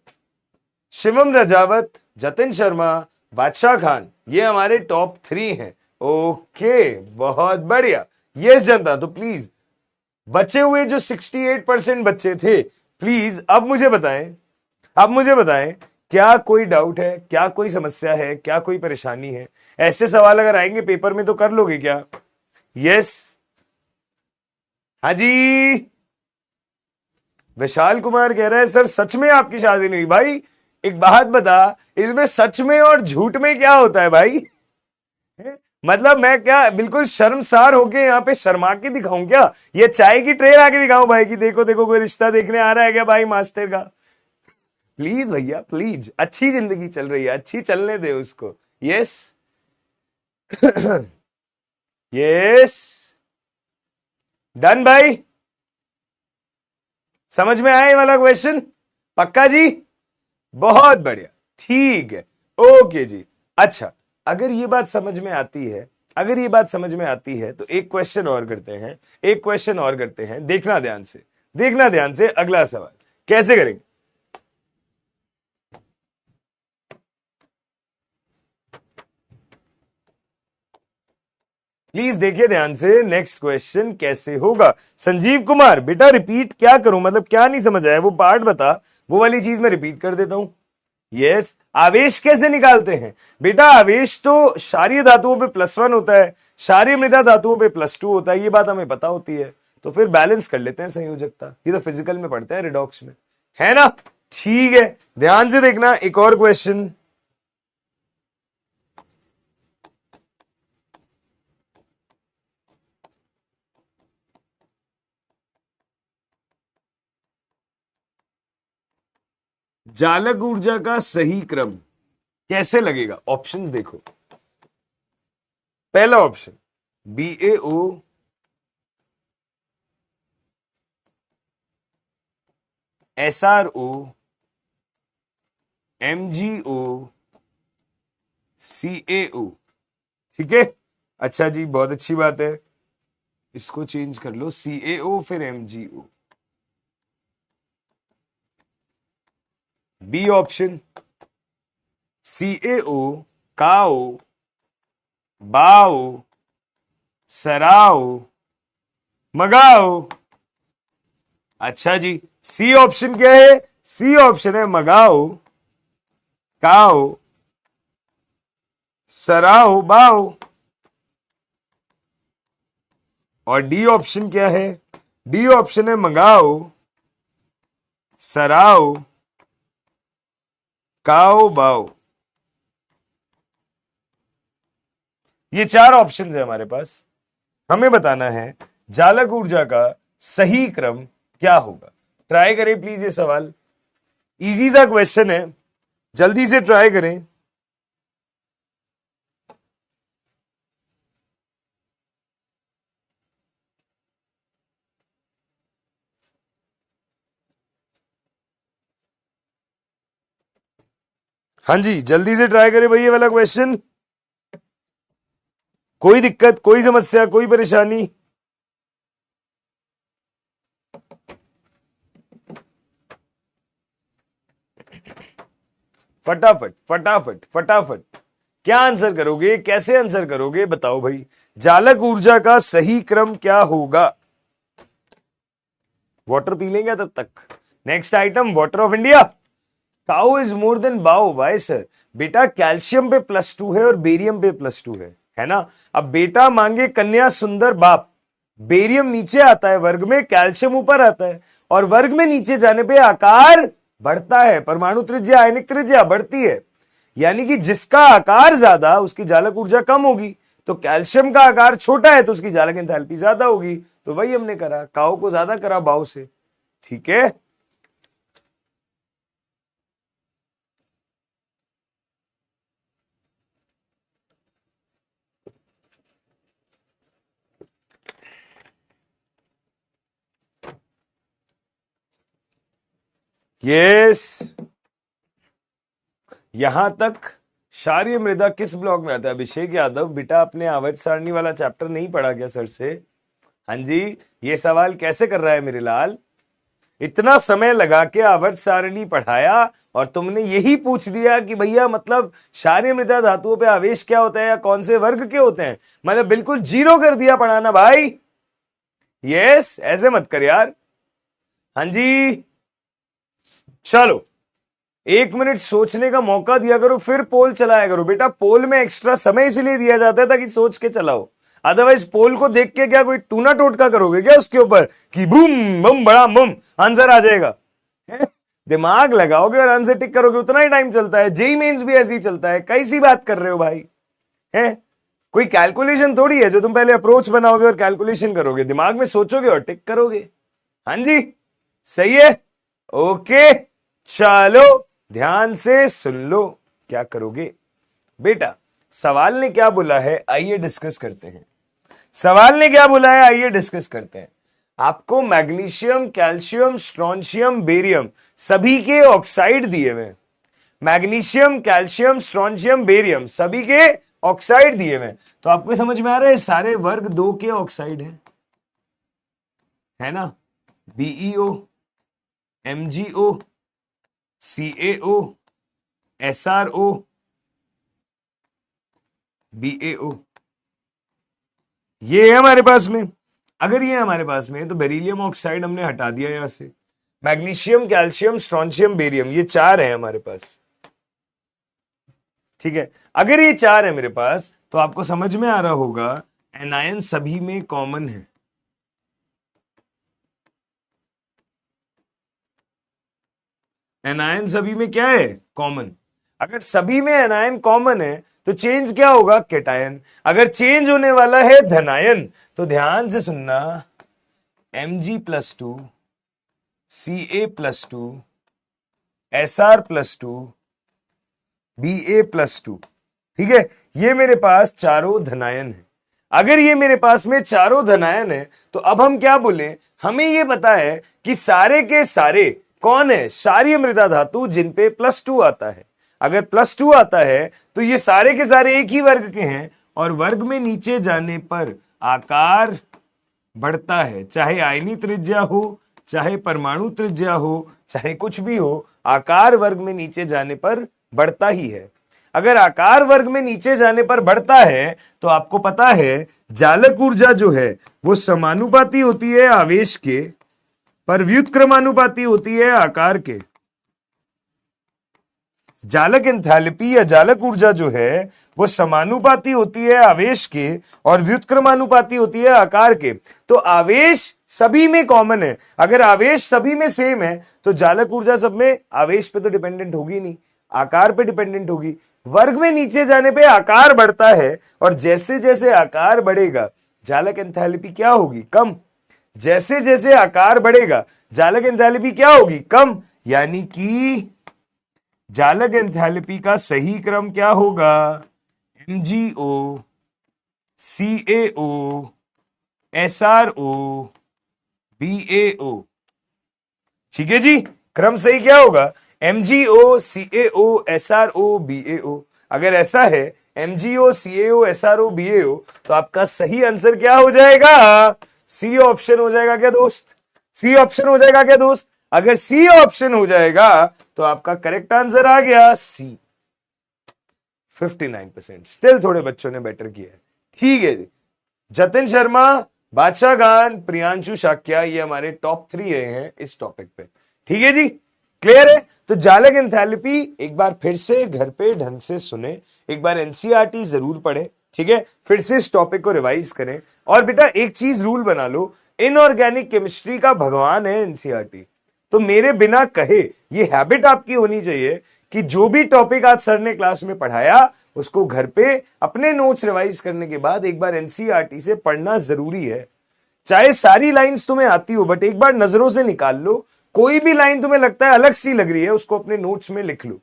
शिवम रजावत, जतिन शर्मा, बादशाह खान, ये हमारे टॉप 3 हैं। ओके, बहुत बढ़िया। यस जनता, तो प्लीज बचे हुए जो 68% बच्चे थे, प्लीज अब मुझे बताएं, अब मुझे बताएं क्या कोई डाउट है, क्या कोई समस्या है, क्या कोई परेशानी है? ऐसे सवाल अगर आएंगे पेपर में तो कर लोगे क्या? यस। हाँ जी। विशाल कुमार कह रहा है सर सच में आपकी शादी नहीं हुई। भाई एक बात बता, इसमें सच में और झूठ में क्या होता है भाई? मतलब मैं क्या बिल्कुल शर्मसार होके यहाँ पे शर्मा के दिखाऊं क्या? ये चाय की ट्रे आके दिखाऊं भाई की देखो देखो कोई रिश्ता देखने आ रहा है क्या भाई मास्टर का? प्लीज भैया प्लीज, अच्छी जिंदगी चल रही है, अच्छी चलने दे उसको। यस। यस। डन भाई, समझ में आया ये वाला क्वेश्चन? पक्का जी? बहुत बढ़िया, ठीक है, ओके जी। अच्छा, अगर ये बात समझ में आती है, अगर ये बात समझ में आती है तो एक क्वेश्चन और करते हैं, एक क्वेश्चन और करते हैं। देखना ध्यान से, देखना ध्यान से। अगला सवाल कैसे करेंगे? प्लीज देखिए ध्यान से, नेक्स्ट क्वेश्चन कैसे होगा। संजीव कुमार, बेटा रिपीट क्या करूं, मतलब क्या नहीं समझ आया? वो पार्ट बता, वो वाली चीज मैं रिपीट कर देता हूं। यस। आवेश कैसे निकालते हैं? बेटा आवेश तो क्षारीय धातुओं पे +1 होता है, क्षारीय मृदा धातुओं पे +2 होता है, ये बात हमें पता होती है। तो फिर बैलेंस कर लेते हैं संयोजकता, ये तो फिजिकल में पढ़ते हैं रिडॉक्स में, है ना? ठीक है, ध्यान से देखना एक और क्वेश्चन। जालक ऊर्जा का सही क्रम कैसे लगेगा? ऑप्शंस देखो। पहला option BaO, SrO, MgO, CaO। ठीक है, अच्छा जी, बहुत अच्छी बात है। इसको चेंज कर लो, CaO फिर MgO। बी ऑप्शन CaO, काओ, बाओ, सराओ, मगाओ। अच्छा जी, सी ऑप्शन क्या है? सी ऑप्शन है मगाओ, काओ, सराओ, बाओ। और डी ऑप्शन क्या है? डी ऑप्शन है मंगाओ, सराओ, काओ, बाओ। ये 4 ऑप्शन है हमारे पास। हमें बताना है जालक ऊर्जा का सही क्रम क्या होगा। ट्राई करें प्लीज, ये सवाल इजी सा क्वेश्चन है, जल्दी से ट्राई करें। हाँ जी, जल्दी से ट्राई करें भाई ये वाला क्वेश्चन। कोई दिक्कत, कोई समस्या, कोई परेशानी? फटाफट फटाफट फटाफट, क्या आंसर करोगे, कैसे आंसर करोगे, बताओ भाई। जालक ऊर्जा का सही क्रम क्या होगा? वाटर पी लेंगे तब तक। Next item, water of India. Cow is more than बाओ, वाई सर? बेटा कैल्शियम पे +2 है और बेरियम पे +2 है ना। अब बेटा मांगे कन्या सुंदर बाप, बेरियम नीचे आता है वर्ग में, कैल्शियम ऊपर आता है, और वर्ग में नीचे जाने पे आकार बढ़ता है, परमाणु त्रिज्या, आयनिक त्रिज्या बढ़ती है। यानी कि जिसका आकार ज्यादा उसकी जालक ऊर्जा कम होगी, तो कैल्शियम का आकार छोटा है तो उसकी जालक एंथैल्पी ज्यादा होगी। तो वही हमने करा, काओ को ज्यादा करा बाओ से। ठीक है, यस। यहां तक क्षारीय मृदा किस ब्लॉक में आता है? अभिषेक यादव, बेटा आपने आवर्त सारणी वाला चैप्टर नहीं पढ़ा क्या सर से? हाँ जी, ये सवाल कैसे कर रहा है मेरे लाल? इतना समय लगा के आवर्त सारणी पढ़ाया और तुमने यही पूछ दिया कि भैया मतलब क्षारीय मृदा धातुओं पे आवेश क्या होता है या कौन से वर्ग के होते हैं? मतलब बिल्कुल जीरो कर दिया पढ़ाना भाई। यस, ऐसे मत कर यार। हाँ जी, चलो 1 मिनट सोचने का मौका दिया करो, फिर पोल चलाया करो। बेटा पोल में एक्स्ट्रा समय इसलिए दिया जाता है ताकि सोच के चलाओ, अदरवाइज पोल को देख के क्या कोई टूना टोटका करोगे क्या उसके ऊपर कि बूम बम बड़ा बम आंसर आ जाएगा? दिमाग लगाओगे और आंसर टिक करोगे, उतना ही टाइम चलता है। जेई मेंस भी ऐसे ही चलता है। कैसी बात कर रहे हो भाई? है कोई कैलकुलेशन थोड़ी है जो तुम पहले अप्रोच बनाओगे और कैलकुलेशन करोगे, दिमाग में सोचोगे और टिक करोगे। हाँ जी, सही है, ओके। चलो ध्यान से सुन लो, क्या करोगे बेटा? सवाल ने क्या बोला है, आइए डिस्कस करते हैं। सवाल ने क्या बोला है, आइए डिस्कस करते हैं। आपको मैग्नीशियम, कैल्शियम, स्ट्रोंशियम, बेरियम सभी के ऑक्साइड दिए हुए। मैग्नीशियम, कैल्शियम, स्ट्रोंशियम, बेरियम सभी के ऑक्साइड दिए हुए। तो आपको समझ में आ रहा है सारे वर्ग 2 के ऑक्साइड हैं, है ना। BEO, MgO, CAO, SRO, BAO, ये है हमारे पास में। अगर ये हमारे पास में है तो बेरिलियम ऑक्साइड हमने हटा दिया यहां से। मैग्नीशियम, कैल्शियम, स्ट्रोंशियम, बेरियम, ये 4 है हमारे पास। ठीक है, अगर ये 4 है मेरे पास तो आपको समझ में आ रहा होगा एनायन सभी में कॉमन है। एनायन सभी में क्या है? कॉमन। अगर सभी में एनायन कॉमन है तो चेंज क्या होगा? केटायन। अगर चेंज होने वाला है धनायन तो ध्यान से सुनना, Mg+2, Ca+2, Sr+2, Ba+2। ठीक है, ये मेरे पास चारों धनायन है। अगर ये मेरे पास में चारों धनायन है तो अब हम क्या बोले, हमें ये पता है कि सारे के सारे कौन है? क्षारीय मृदा धातु जिन पे +2 आता है। अगर +2 आता है तो ये सारे के सारे एक ही वर्ग के हैं, और वर्ग में नीचे जाने पर आकार बढ़ता है। चाहे आयनी त्रिज्या हो, चाहे परमाणु त्रिज्या हो, चाहे कुछ भी हो, आकार वर्ग में नीचे जाने पर बढ़ता ही है। अगर आकार वर्ग में नीचे जाने पर बढ़ता है तो आपको पता है जालक ऊर्जा जो है वो समानुपाती होती है आवेश के, पर व्युत्क्रमानुपाती होती है आकार के। जालक एंथैल्पी या जालक ऊर्जा जो है वो समानुपाती होती है आवेश के और व्युत्क्रमानुपाती होती है आकार के। तो आवेश सभी में कॉमन है। अगर आवेश सभी में सेम है तो जालक ऊर्जा सब में आवेश पे तो डिपेंडेंट होगी नहीं, आकार पे डिपेंडेंट होगी। वर्ग में नीचे जाने पे आकार बढ़ता है, और जैसे जैसे आकार बढ़ेगा जालक एंथैल्पी क्या होगी? कम। जैसे जैसे आकार बढ़ेगा जालक एंथैल्पी क्या होगी? कम। यानी कि जालक एंथैल्पी का सही क्रम क्या होगा? MgO, CaO, SrO, BaO। ठीक है जी, क्रम सही क्या होगा? MgO, CaO, SrO, BaO। अगर ऐसा है MGO, CAO, SRO, BAO, तो आपका सही आंसर क्या हो जाएगा? सी ऑप्शन हो जाएगा क्या दोस्त? सी ऑप्शन हो जाएगा क्या दोस्त? अगर सी ऑप्शन हो जाएगा तो आपका करेक्ट आंसर आ गया सी। 59%। स्टिल थोड़े बच्चों ने बेटर किया है। ठीक है जी, जतिन शर्मा, बादशाह खान, प्रियांशु शाक्या, ये हमारे टॉप 3 रहे हैं इस टॉपिक पे। ठीक है जी, क्लियर है? तो जालक एंथैल्पी एक बार फिर से घर पे ढंग से सुने, एक बार एनसीईआरटी जरूर पढ़े, ठीक है? फिर से इस टॉपिक को रिवाइज करें। और बेटा एक चीज रूल बना लो, इनऑर्गेनिक केमिस्ट्री का भगवान है एनसीईआरटी। तो मेरे बिना कहे ये हैबिट आपकी होनी चाहिए कि जो भी टॉपिक आज सर ने क्लास में पढ़ाया उसको घर पे अपने नोट्स रिवाइज करने के बाद एक बार एनसीईआरटी से पढ़ना जरूरी है। चाहे सारी लाइंस तुम्हें आती हो, बट एक बार नजरों से निकाल लो, कोई भी लाइन तुम्हें लगता है अलग सी लग रही है, उसको अपने नोट्स में लिख लो।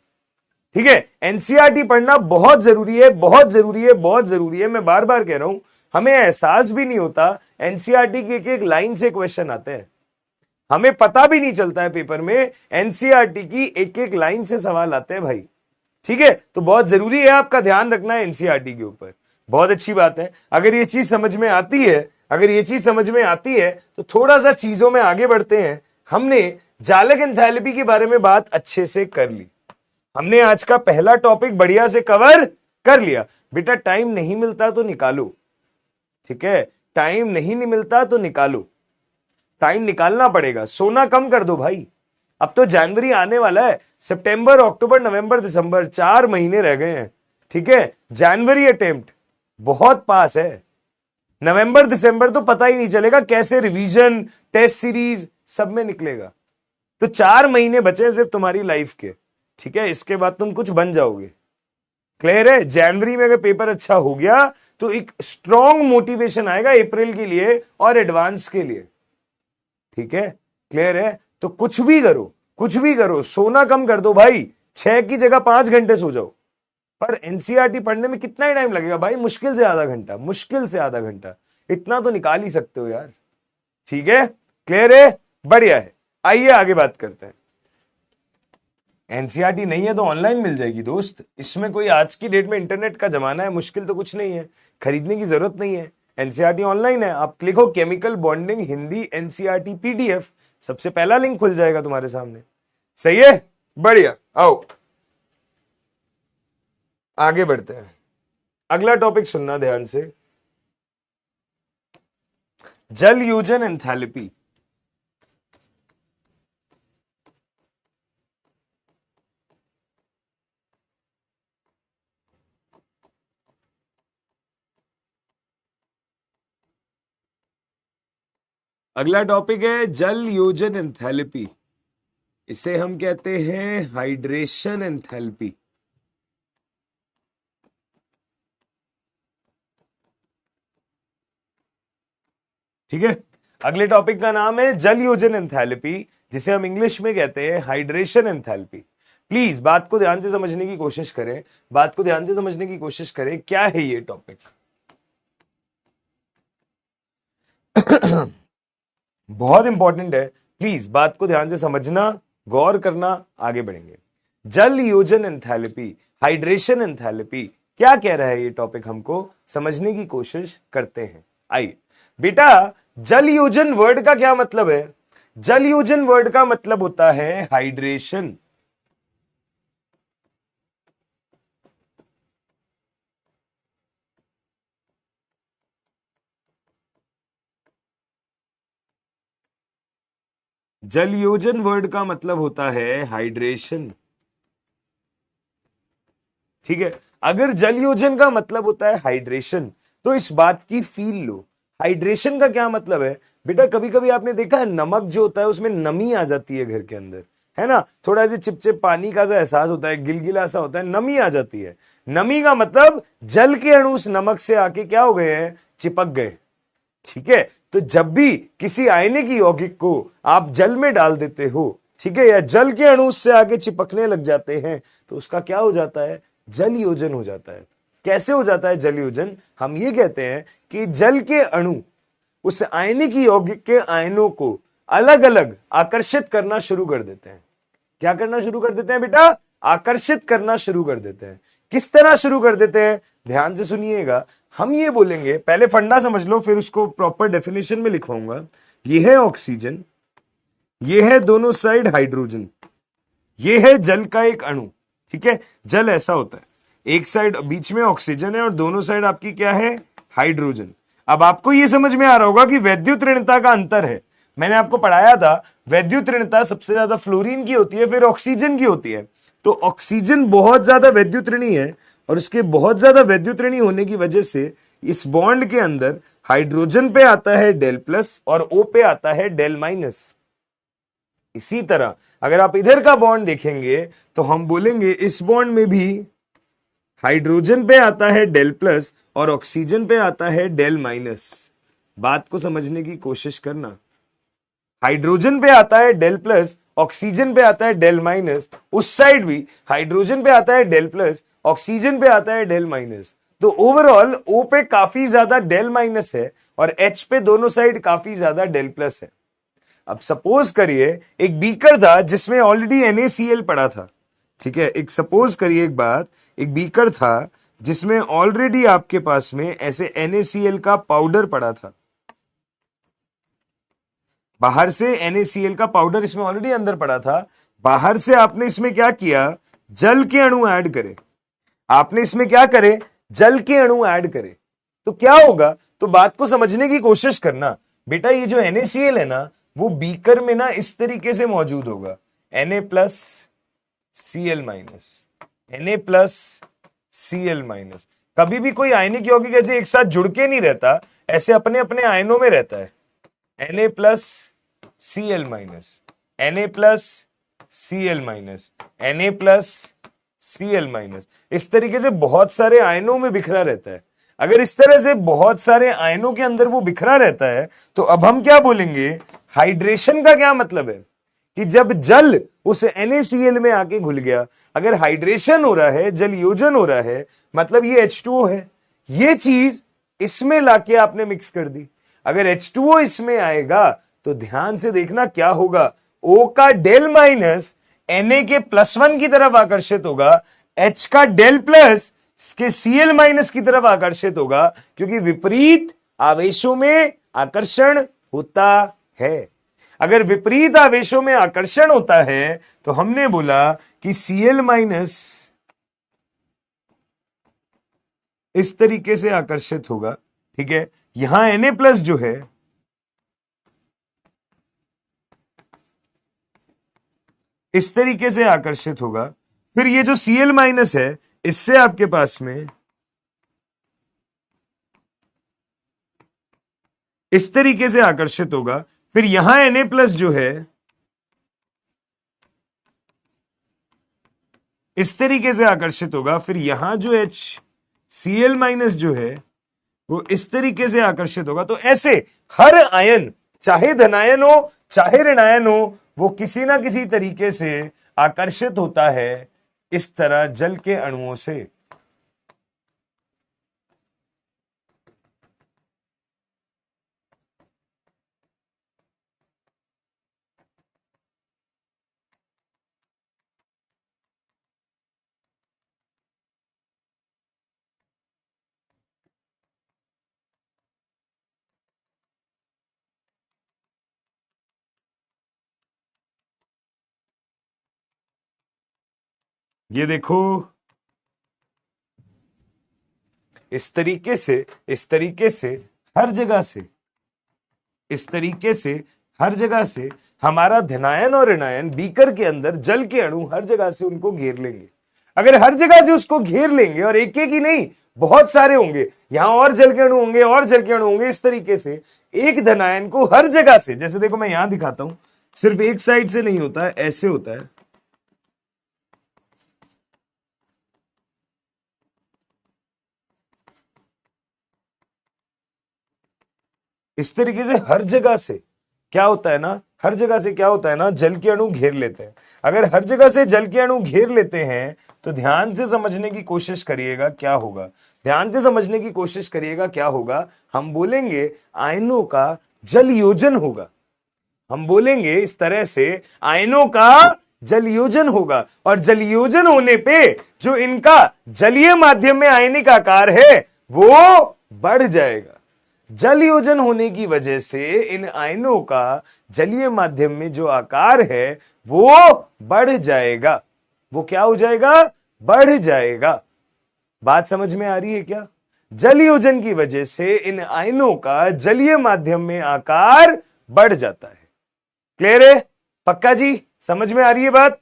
ठीक है? एनसीईआरटी पढ़ना बहुत जरूरी है, बहुत जरूरी है, बहुत जरूरी है। मैं बार बार कह रहा हूं, हमें एहसास भी नहीं होता एनसीईआरटी की एक एक लाइन से क्वेश्चन आते हैं, हमें पता भी नहीं चलता है पेपर में एनसीईआरटी की एक एक लाइन से सवाल आते हैं भाई। ठीक है? तो बहुत जरूरी है आपका ध्यान रखना है एनसीईआरटी के ऊपर। बहुत अच्छी बात है, अगर ये चीज समझ में आती है, अगर ये चीज समझ में आती है तो थोड़ा सा चीजों में आगे बढ़ते हैं। हमने जालक एंथैल्पी के बारे में बात अच्छे से कर ली, हमने आज का पहला टॉपिक बढ़िया से कवर कर लिया। बेटा टाइम नहीं मिलता तो निकालो, ठीक है? टाइम नहीं मिलता तो निकालो, टाइम निकालना पड़ेगा। सोना कम कर दो भाई, अब तो जनवरी आने वाला है, सितंबर, अक्टूबर, नवंबर, दिसंबर 4 महीने रह गए हैं। ठीक है? जनवरी अटेम्प्ट बहुत पास है, नवंबर दिसंबर तो पता ही नहीं चलेगा कैसे रिवीजन, टेस्ट सीरीज सब में निकलेगा। तो 4 महीने बचे सिर्फ तुम्हारी लाइफ के। ठीक है? इसके बाद तुम कुछ बन जाओगे। क्लियर है? जनवरी में अगर पेपर अच्छा हो गया तो एक स्ट्रॉन्ग मोटिवेशन आएगा अप्रैल के लिए और एडवांस के लिए। ठीक है? क्लियर है? तो कुछ भी करो, कुछ भी करो, सोना कम कर दो भाई, 6 की जगह 5 घंटे सो जाओ। पर एनसीईआरटी पढ़ने में कितना ही टाइम लगेगा भाई? मुश्किल से आधा घंटा, मुश्किल से आधा घंटा, इतना तो निकाल ही सकते हो यार। ठीक है? क्लियर है? बढ़िया है। आइए आगे बात करते हैं। एनसीईआरटी नहीं है तो ऑनलाइन मिल जाएगी दोस्त, इसमें कोई आज की डेट में इंटरनेट का जमाना है, मुश्किल तो कुछ नहीं है, खरीदने की जरूरत नहीं है। एनसीईआरटी ऑनलाइन है, आप क्लिक हो chemical bonding Hindi NCERT PDF, सबसे पहला लिंक खुल जाएगा तुम्हारे सामने। सही है? बढ़िया। आओ आगे बढ़ते हैं, अगला टॉपिक सुनना ध्यान से, जल योजन एंथैल्पी। अगला टॉपिक है जल योजन एंथैल्पी, इसे हम कहते हैं हाइड्रेशन एंथैल्पी। ठीक है? अगले टॉपिक का नाम है जल योजन एंथैल्पी, जिसे हम इंग्लिश में कहते हैं हाइड्रेशन एंथैल्पी। प्लीज बात को ध्यान से समझने की कोशिश करें, बात को ध्यान से समझने की कोशिश करें, क्या है ये टॉपिक। बहुत इंपॉर्टेंट है, प्लीज बात को ध्यान से समझना, गौर करना, आगे बढ़ेंगे। जल योजन एंथैल्पी, हाइड्रेशन एंथैल्पी, क्या कह रहा है ये टॉपिक, हमको समझने की कोशिश करते हैं। आइए बेटा, जल योजन वर्ड का क्या मतलब है? जल योजन वर्ड का मतलब होता है हाइड्रेशन। जल योजन वर्ड का मतलब होता है हाइड्रेशन। ठीक है? अगर जल योजन का मतलब होता है हाइड्रेशन तो इस बात की फील लो, हाइड्रेशन का क्या मतलब है। बेटा कभी कभी आपने देखा है नमक जो होता है उसमें नमी आ जाती है घर के अंदर, है ना? थोड़ा सा चिपचिप पानी का सा एहसास होता है, गिलगिला सा होता है, नमी आ जाती है। नमी का मतलब जल के अणु उस नमक से आके क्या हो गए हैं? चिपक गए। ठीक है? तो जब भी किसी आयनिक यौगिक को आप जल में डाल देते हो, ठीक है, या जल के अणु उससे आगे चिपकने लग जाते हैं, तो उसका क्या हो जाता है? जल योजन हो जाता है। कैसे हो जाता है जल योजन? हम ये कहते हैं कि जल के अणु उस आयनिक यौगिक के आयनों को अलग अलग आकर्षित करना शुरू कर देते हैं। क्या करना शुरू कर देते हैं बेटा? आकर्षित करना शुरू कर देते हैं। किस तरह शुरू कर देते हैं, ध्यान से सुनिएगा। हम ये बोलेंगे, पहले फंडा समझ लो फिर उसको प्रॉपर डेफिनेशन में लिखवाऊंगा। ये है ऑक्सीजन, ये है दोनों साइड हाइड्रोजन, ये है जल का एक अणु। ठीक है, जल ऐसा होता है, एक साइड बीच में ऑक्सीजन है और दोनों साइड आपकी क्या है, हाइड्रोजन। अब आपको यह समझ में आ रहा होगा कि वैद्युत ऋणता का अंतर है। मैंने आपको पढ़ाया था वैद्युत ऋणता सबसे ज्यादा फ्लोरीन की होती है, फिर ऑक्सीजन की होती है। तो ऑक्सीजन बहुत ज्यादा वैद्युत ऋणी है और उसके बहुत ज्यादा वैद्युत ऋणी होने की वजह से इस बॉन्ड के अंदर हाइड्रोजन पे आता है डेल प्लस और O पे आता है डेल माइनस। इसी तरह अगर आप इधर का बॉन्ड देखेंगे तो हम बोलेंगे इस बॉन्ड में भी हाइड्रोजन पे आता है डेल प्लस और ऑक्सीजन पे आता है डेल माइनस। बात को समझने की कोशिश करना, हाइड्रोजन पे आता है डेल प्लस, ऑक्सीजन पे आता है डेल माइनस, उस साइड भी हाइड्रोजन पे आता है डेल प्लस, ऑक्सीजन पे आता है डेल माइनस। तो ओवरऑल O पे काफी ज्यादा डेल माइनस है और H पे दोनों साइड काफी ज्यादा डेल प्लस है। अब सपोज करिए एक बीकर था जिसमें ऑलरेडी NaCl पड़ा था। ठीक है, एक सपोज करिए एक बात, एक बीकर था जिसमें ऑलरेडी आपके पास में ऐसे NaCl का पाउडर पड़ा था। बाहर से NaCl का पाउडर इसमें ऑलरेडी अंदर पड़ा था, बाहर से आपने इसमें क्या किया, जल के अणु ऐड करे। आपने इसमें क्या करे, जल के अणु ऐड करे। तो क्या होगा, तो बात को समझने की कोशिश करना बेटा। ये जो NaCl है ना, वो बीकर में ना इस तरीके से मौजूद होगा, Na plus Cl minus, Na plus Cl minus. कभी भी कोई आयनिक यौगिक ऐसे एक साथ जुड़ के नहीं रहता, ऐसे अपने अपने आयनों में रहता है। Na plus Cl minus, Na plus Cl minus, Na plus Cl minus, इस तरीके से बहुत सारे आयनों में बिखरा रहता है। अगर इस तरह से बहुत सारे आयनों के अंदर वो बिखरा रहता है तो अब हम क्या बोलेंगे, हाइड्रेशन का क्या मतलब है कि जब जल उस NaCl में आके घुल गया, अगर हाइड्रेशन हो रहा है, जल योजन हो रहा है, मतलब ये H2O है, ये चीज इसमें लाके आपने मिक्स कर दी। अगर H2O इसमें आएगा तो ध्यान से देखना क्या होगा, O का डेल माइनस Na के +1 की तरफ आकर्षित होगा, H का डेल प्लस के Cl माइनस की तरफ आकर्षित होगा, क्योंकि विपरीत आवेशों में आकर्षण होता है। अगर विपरीत आवेशों में आकर्षण होता है तो हमने बोला कि Cl माइनस इस तरीके से आकर्षित होगा। ठीक है, यहां Na प्लस जो है इस तरीके से आकर्षित होगा, फिर ये जो Cl माइनस है इससे आपके पास में इस तरीके से आकर्षित होगा, फिर यहां Na प्लस जो है इस तरीके से आकर्षित होगा, फिर यहां जो HCl माइनस जो है वो इस तरीके से आकर्षित होगा। तो ऐसे हर आयन, चाहे धनायन हो चाहे ऋणायन हो, वो किसी ना किसी तरीके से आकर्षित होता है इस तरह जल के अणुओं से। ये देखो, इस तरीके से हर जगह से, इस तरीके से हर जगह से हमारा धनायन और ऋणायन बीकर के अंदर जल के अणु हर जगह से उनको घेर लेंगे। अगर हर जगह से उसको घेर लेंगे, और एक एक ही नहीं बहुत सारे होंगे, यहां और जल के अणु होंगे और जल के अणु होंगे, इस तरीके से एक धनायन को हर जगह से, जैसे देखो मैं यहां दिखाता हूं, सिर्फ एक साइड से नहीं होता है, ऐसे होता है। इस तरीके से हर जगह से क्या होता है ना, हर जगह से क्या होता है ना, जल के अणु घेर लेते हैं। अगर हर जगह से जल के अणु घेर लेते हैं तो ध्यान से समझने की कोशिश करिएगा क्या होगा, ध्यान से समझने की कोशिश करिएगा क्या होगा। हम बोलेंगे आयनों का जल योजन होगा, हम बोलेंगे इस तरह से आयनों का जलयोजन होगा, और जलयोजन होने पे जो इनका जलीय माध्यम में आयनिक आकार है वो बढ़ जाएगा। जलयोजन होने की वजह से इन आयनों का जलीय माध्यम में जो आकार है वो बढ़ जाएगा। वो क्या हो जाएगा? बढ़ जाएगा। बात समझ में आ रही है क्या? जलयोजन की वजह से इन आयनों का जलीय माध्यम में आकार बढ़ जाता है। क्लियर है? पक्का जी? समझ में आ रही है बात?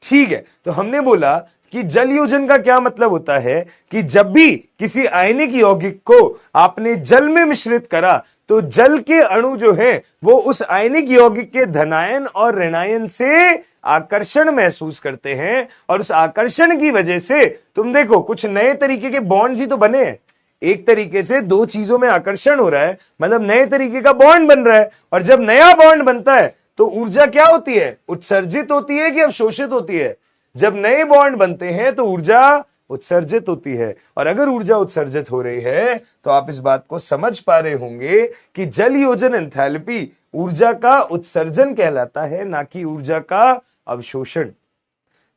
ठीक है, तो हमने बोला कि जलयोजन का क्या मतलब होता है कि जब भी किसी आयनिक यौगिक को आपने जल में मिश्रित करा तो जल के अणु जो है वो उस आयनिक यौगिक के धनायन और ऋणायन से आकर्षण महसूस करते हैं, और उस आकर्षण की वजह से तुम देखो कुछ नए तरीके के बॉन्ड्स ही तो बने हैं। एक तरीके से दो चीजों में आकर्षण हो रहा है, मतलब नए तरीके का बॉन्ड बन रहा है, और जब नया बॉन्ड बनता है तो ऊर्जा क्या होती है? उत्सर्जित होती है कि अवशोषित होती है? जब नए बॉन्ड बनते हैं तो ऊर्जा उत्सर्जित होती है, और अगर ऊर्जा उत्सर्जित हो रही है तो आप इस बात को समझ पा रहे होंगे कि जलयोजन एंथैल्पी ऊर्जा का उत्सर्जन कहलाता है, ना कि ऊर्जा का अवशोषण।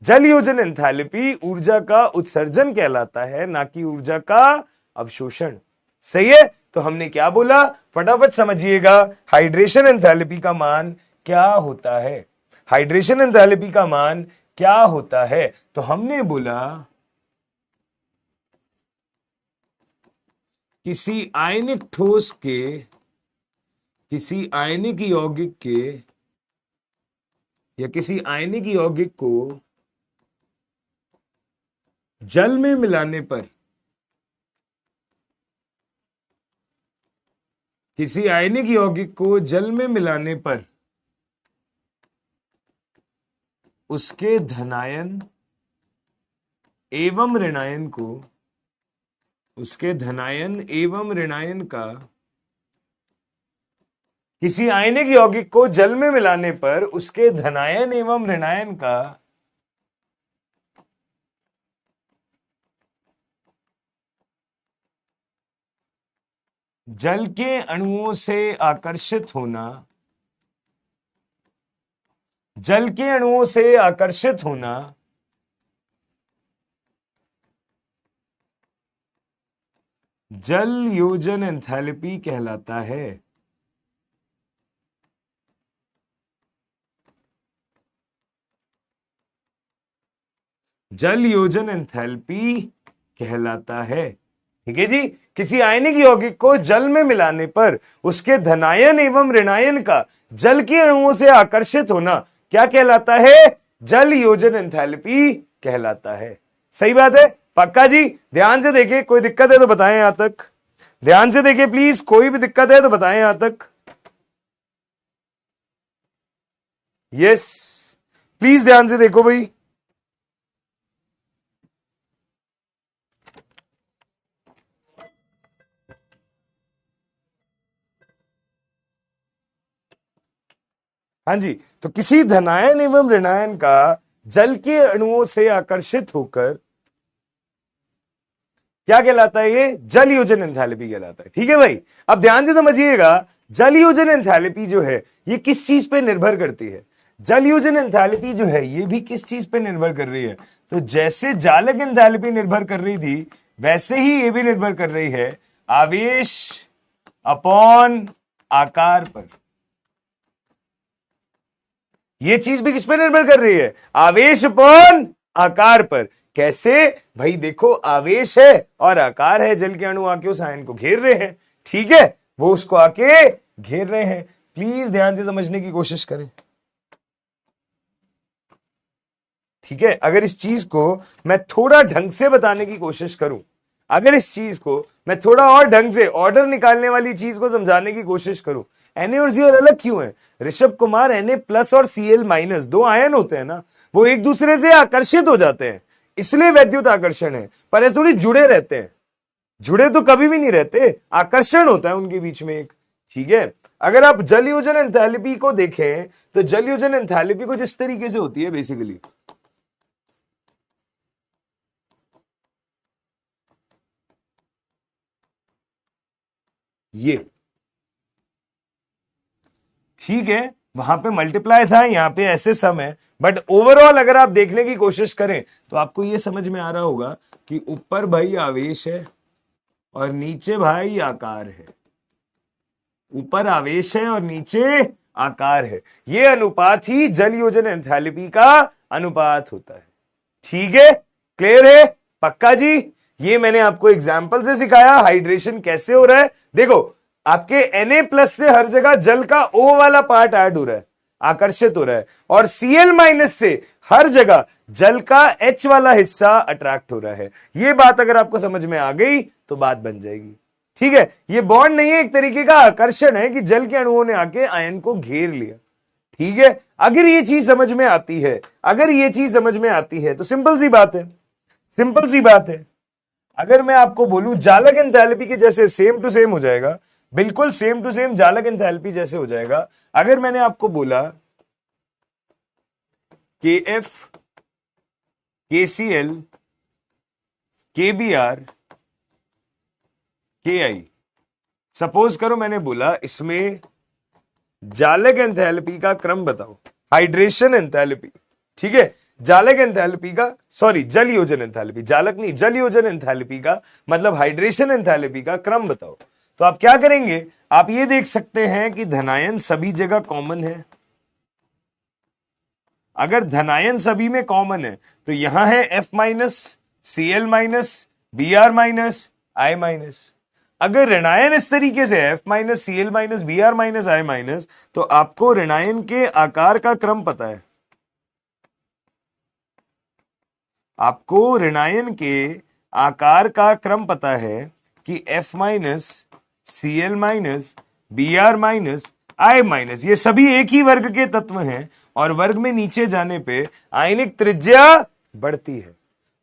जलयोजन एंथैल्पी ऊर्जा का उत्सर्जन कहलाता है, ना कि ऊर्जा का अवशोषण। सही है? तो हमने क्या बोला? फटाफट समझिएगा, हाइड्रेशन एंथैल्पी का मान क्या होता है? हाइड्रेशन एंथैल्पी का मान क्या होता है? तो हमने बोला किसी आयनिक ठोस के, किसी आयनिक यौगिक के या किसी आयनिक यौगिक को जल में मिलाने पर, किसी आयनिक यौगिक को जल में मिलाने पर उसके धनायन एवं ऋणायन को, उसके धनायन एवं ऋणायन का, किसी आयनिक यौगिक को जल में मिलाने पर उसके धनायन एवं ऋणायन का जल के अणुओं से आकर्षित होना, जल के अणुओं से आकर्षित होना जल योजन एंथैल्पी कहलाता है। जल योजन एंथैल्पी कहलाता है। ठीक है जी? किसी आयनिक यौगिक को जल में मिलाने पर उसके धनायन एवं ऋणायन का जल के अणुओं से आकर्षित होना क्या कहलाता है? जल योजन एंथैल्पी कहलाता है। सही बात है? पक्का जी? ध्यान से देखिए, कोई दिक्कत है तो बताएं यहां तक। ध्यान से देखिए प्लीज, कोई भी दिक्कत है तो बताएं यहां तक। यस, प्लीज ध्यान से देखो भाई। हाँ जी, तो किसी धनायन एवं ऋणायन का जल के अणुओं से आकर्षित होकर क्या कहलाता है? ये जल योजन एंथैल्पी कहलाता है। ठीक है भाई? अब ध्यान से समझिएगा, जल योजन एंथैल्पी जो है ये किस चीज पे निर्भर करती है? जल योजन एंथैल्पी जो है ये भी किस चीज पे निर्भर कर रही है? तो जैसे जालक एंथैल्पी निर्भर कर रही थी वैसे ही ये भी निर्भर कर रही है आवेश अपॉन आकार पर। ये चीज भी किस पे निर्भर कर रही है? आवेश अपॉन आकार पर। कैसे भाई? देखो, आवेश है और आकार है, जल के अणु आके उस आयन को घेर रहे हैं। ठीक है? वो उसको आके घेर रहे हैं। प्लीज ध्यान से समझने की कोशिश करें। ठीक है? अगर इस चीज को मैं थोड़ा ढंग से बताने की कोशिश करूं, अगर इस चीज को मैं थोड़ा और ढंग से ऑर्डर निकालने वाली चीज को समझाने की कोशिश करूं, Na और Cl अलग क्यों है? ऋषभ कुमार, Na प्लस और Cl माइनस दो आयन होते हैं ना, वो एक दूसरे से आकर्षित हो जाते हैं, इसलिए वैद्युत आकर्षण है। पर ऐसे थोड़ी जुड़े रहते हैं, जुड़े तो कभी भी नहीं रहते, आकर्षण होता है उनके बीच में एक। ठीक है? अगर आप जल योजन एंथैल्पी को देखें तो जल योजन एंथैल्पी को जिस तरीके से होती है बेसिकली, ये, ठीक है, वहां पे मल्टीप्लाई था, यहां पे ऐसे सम है, बट ओवरऑल अगर आप देखने की कोशिश करें तो आपको ये समझ में आ रहा होगा कि ऊपर भाई आवेश है और नीचे भाई आकार है। ऊपर आवेश है और नीचे आकार है। ये अनुपात ही जल योजन एंथैल्पी का अनुपात होता है। ठीक है, क्लियर है, पक्का जी। ये मैंने आपको एग्जाम्पल से सिखाया हाइड्रेशन कैसे हो रहा है। देखो आपके Na+ से हर जगह जल का O वाला पार्ट ऐड हो रहा है, आकर्षित हो रहा है, और Cl- से हर जगह जल का H वाला हिस्सा अट्रैक्ट हो रहा है। ये बात अगर आपको समझ में आ गई तो बात बन जाएगी। ठीक है, ये बॉन्ड नहीं है, एक तरीके का आकर्षण है कि जल के अणुओं ने आके आयन को घेर लिया। ठीक है, अगर ये चीज समझ में आती है, अगर ये चीज समझ में आती है तो सिंपल सी बात है, सिंपल सी बात है। अगर मैं आपको बोलूं जालक एंथैल्पी के जैसे सेम टू सेम हो जाएगा, बिल्कुल सेम टू सेम जालक एंथैल्पी जैसे हो जाएगा। अगर मैंने आपको बोला KF KCl KBr KI, suppose करो मैंने बोला इसमें जालक एंथैल्पी का क्रम बताओ, हाइड्रेशन एंथैल्पी। ठीक है, जालक एंथैल्पी का, सॉरी जल योजन एंथैल्पी, जालक नहीं जल योजन एंथैल्पी का मतलब हाइड्रेशन एंथैल्पी का क्रम बताओ। तो आप क्या करेंगे, आप ये देख सकते हैं कि धनायन सभी जगह कॉमन है। अगर धनायन सभी में कॉमन है तो यहां है F-, Cl-, Br-, I-। अगर ऋणायन इस तरीके से F-, Cl-, Br-, I-, तो आपको ऋणायन के आकार का क्रम पता है। आपको ऋणायन के आकार का क्रम पता है कि F-, Cl-, Br-, I-, ये सभी एक ही वर्ग के तत्व हैं और वर्ग में नीचे जाने पे आयनिक त्रिज्या बढ़ती है।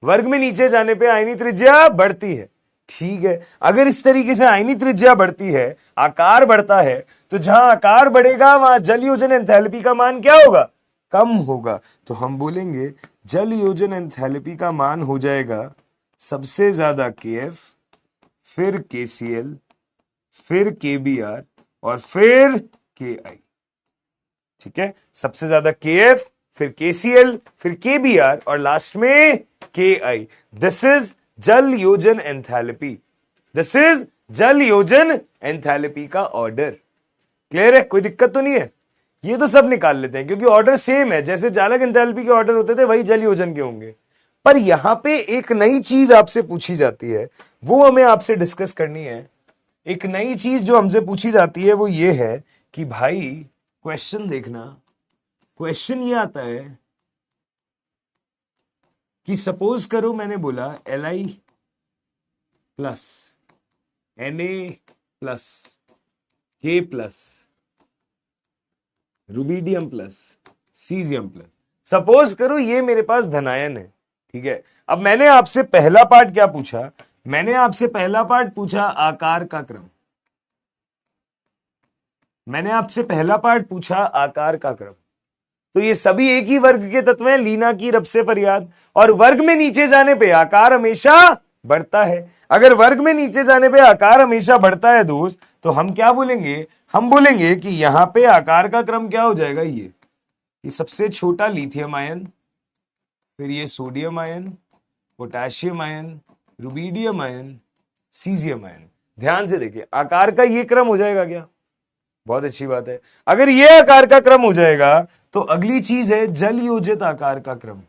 वर्ग में नीचे जाने पे आयनिक त्रिज्या बढ़ती है। ठीक है, अगर इस तरीके से आयनिक त्रिज्या बढ़ती है, आकार बढ़ता है, तो जहां आकार बढ़ेगा वहां जल योजन एंथैल्पी का मान क्या होगा, कम होगा। तो हम बोलेंगे जल योजन एंथैल्पी का मान हो जाएगा सबसे ज्यादा KF, फिर KCl, फिर KBr और फिर KI। ठीक है, सबसे ज्यादा KF, फिर KCl, फिर KBr और लास्ट में KI। दिस इज जल योजन एंथैल्पी, दिस इज जल योजन एंथैल्पी का ऑर्डर। क्लियर है, कोई दिक्कत तो नहीं है। ये तो सब निकाल लेते हैं क्योंकि ऑर्डर सेम है, जैसे जालक एंथैल्पी के ऑर्डर होते थे वही जल योजन के होंगे। पर यहां पे एक नई चीज आपसे पूछी जाती है, वो हमें आपसे डिस्कस करनी है। एक नई चीज जो हमसे पूछी जाती है वो ये है कि भाई क्वेश्चन देखना, क्वेश्चन ये आता है कि सपोज करो मैंने बोला Li plus Na plus K plus rubidium plus caesium plus. Suppose करो ये मेरे पास धनायन है। ठीक है, अब मैंने आपसे पहला पार्ट क्या पूछा, मैंने आपसे पहला पार्ट पूछा आकार का क्रम। मैंने आपसे पहला पार्ट पूछा आकार का क्रम। तो ये सभी एक ही वर्ग के तत्व हैं, लीना की रब से फरियाद। और वर्ग में नीचे जाने पे आकार हमेशा बढ़ता है। अगर वर्ग में नीचे जाने पे आकार हमेशा बढ़ता है दोस्त, तो हम क्या बोलेंगे, हम बोलेंगे कि यहां पे आकार का क्रम क्या हो जाएगा, ये सबसे छोटा लिथियम आयन, फिर ये sodium ion, potassium ion, rubidium ion, caesium ion. ध्यान से देखिए, आकार का ये क्रम हो जाएगा क्या, बहुत अच्छी बात है। अगर ये आकार का क्रम हो जाएगा तो अगली चीज है जल योजित आकार का क्रम।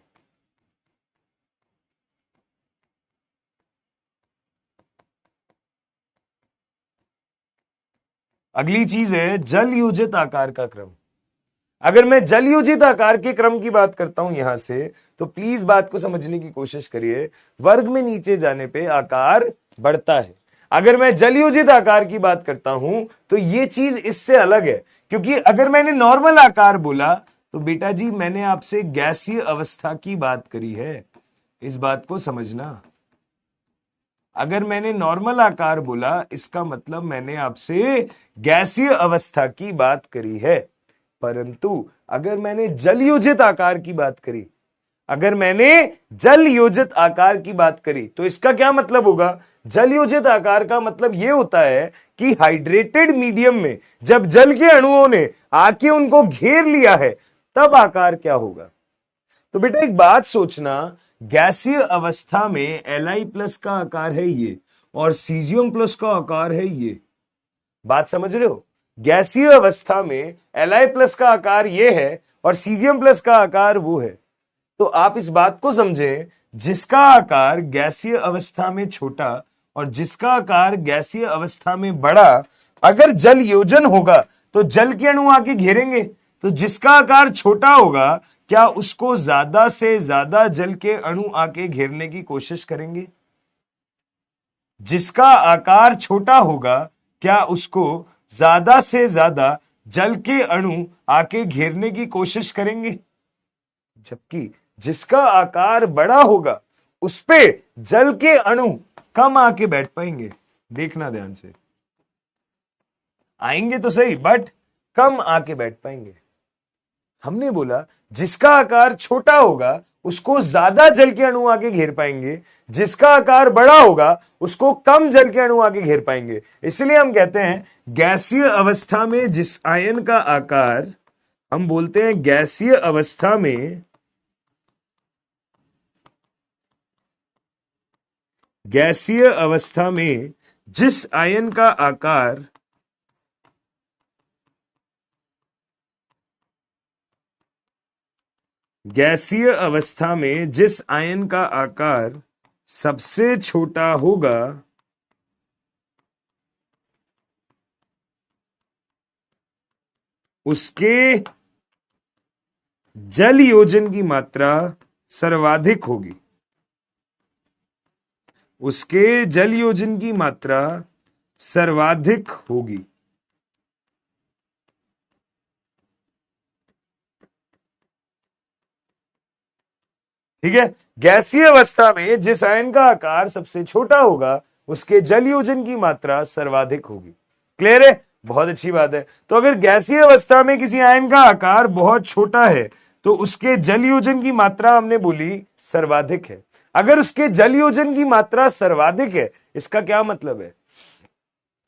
अगली चीज है जल योजित आकार का क्रम। अगर मैं जल योजित आकार के क्रम की बात करता हूं यहां से, तो प्लीज बात को समझने की कोशिश करिए। वर्ग में नीचे जाने पे आकार बढ़ता है। अगर मैं जल योजित आकार की बात करता हूं तो ये चीज इससे अलग है, क्योंकि अगर मैंने नॉर्मल आकार बोला तो बेटा जी मैंने आपसे गैसीय अवस्था की बात करी है, इस बात को समझना। अगर मैंने नॉर्मल आकार बोला इसका मतलब मैंने आपसे गैसीय अवस्था की बात करी है। परंतु अगर मैंने जल योजित आकार की बात करी, अगर मैंने जल योजित आकार की बात करी तो इसका क्या मतलब होगा? जल योजित आकार का मतलब यह होता है कि हाइड्रेटेड मीडियम में जब जल के अणुओं ने आके उनको घेर लिया है तब आकार क्या होगा। तो बेटा एक बात सोचना, गैसीय अवस्था में Li+ का आकार है ये और Cesium+ का आकार है ये। बात समझ रहे हो? गैसीय अवस्था में Li+ का आकार ये है और Cesium+ का आकार वो है। तो आप इस बात को समझें, जिसका आकार गैसीय अवस्था में छोटा और जिसका आकार गैसीय अवस्था में बड़ा, अगर जल योजन होगा तो जल के अणु आके घेरेंगे। तो जिसका आकार छोटा होगा क्या उसको ज्यादा से ज्यादा जल के अणु आके घेरने की कोशिश करेंगे? जिसका आकार छोटा होगा क्या उसको ज्यादा से ज्यादा जल के अणु आके घेरने की कोशिश करेंगे? जबकि जिसका आकार बड़ा होगा उस पे जल के अणु कम आके बैठ पाएंगे। देखना ध्यान से, आएंगे तो सही बट कम आके बैठ पाएंगे। हमने बोला जिसका आकार छोटा होगा उसको ज्यादा जल के अणु आके घेर पाएंगे, जिसका आकार बड़ा होगा उसको कम जल के अणु आके घेर पाएंगे। इसलिए हम कहते हैं गैसीय अवस्था में जिस आयन का आकार, हम बोलते हैं गैसीय अवस्था में, गैसीय अवस्था में जिस आयन का आकार गैसीय अवस्था में जिस आयन का आकार सबसे छोटा होगा उसके जल योजन की मात्रा सर्वाधिक होगी। उसके जल योजन की मात्रा सर्वाधिक होगी। ठीक है, गैसीय अवस्था में जिस आयन का आकार सबसे छोटा होगा उसके जल योजन की मात्रा सर्वाधिक होगी। क्लियर है? बहुत अच्छी बात है। तो अगर गैसीय अवस्था में किसी आयन का आकार बहुत छोटा है तो उसके जल योजन की मात्रा हमने बोली सर्वाधिक है। अगर उसके जल योजन की मात्रा सर्वाधिक है, इसका क्या मतलब है?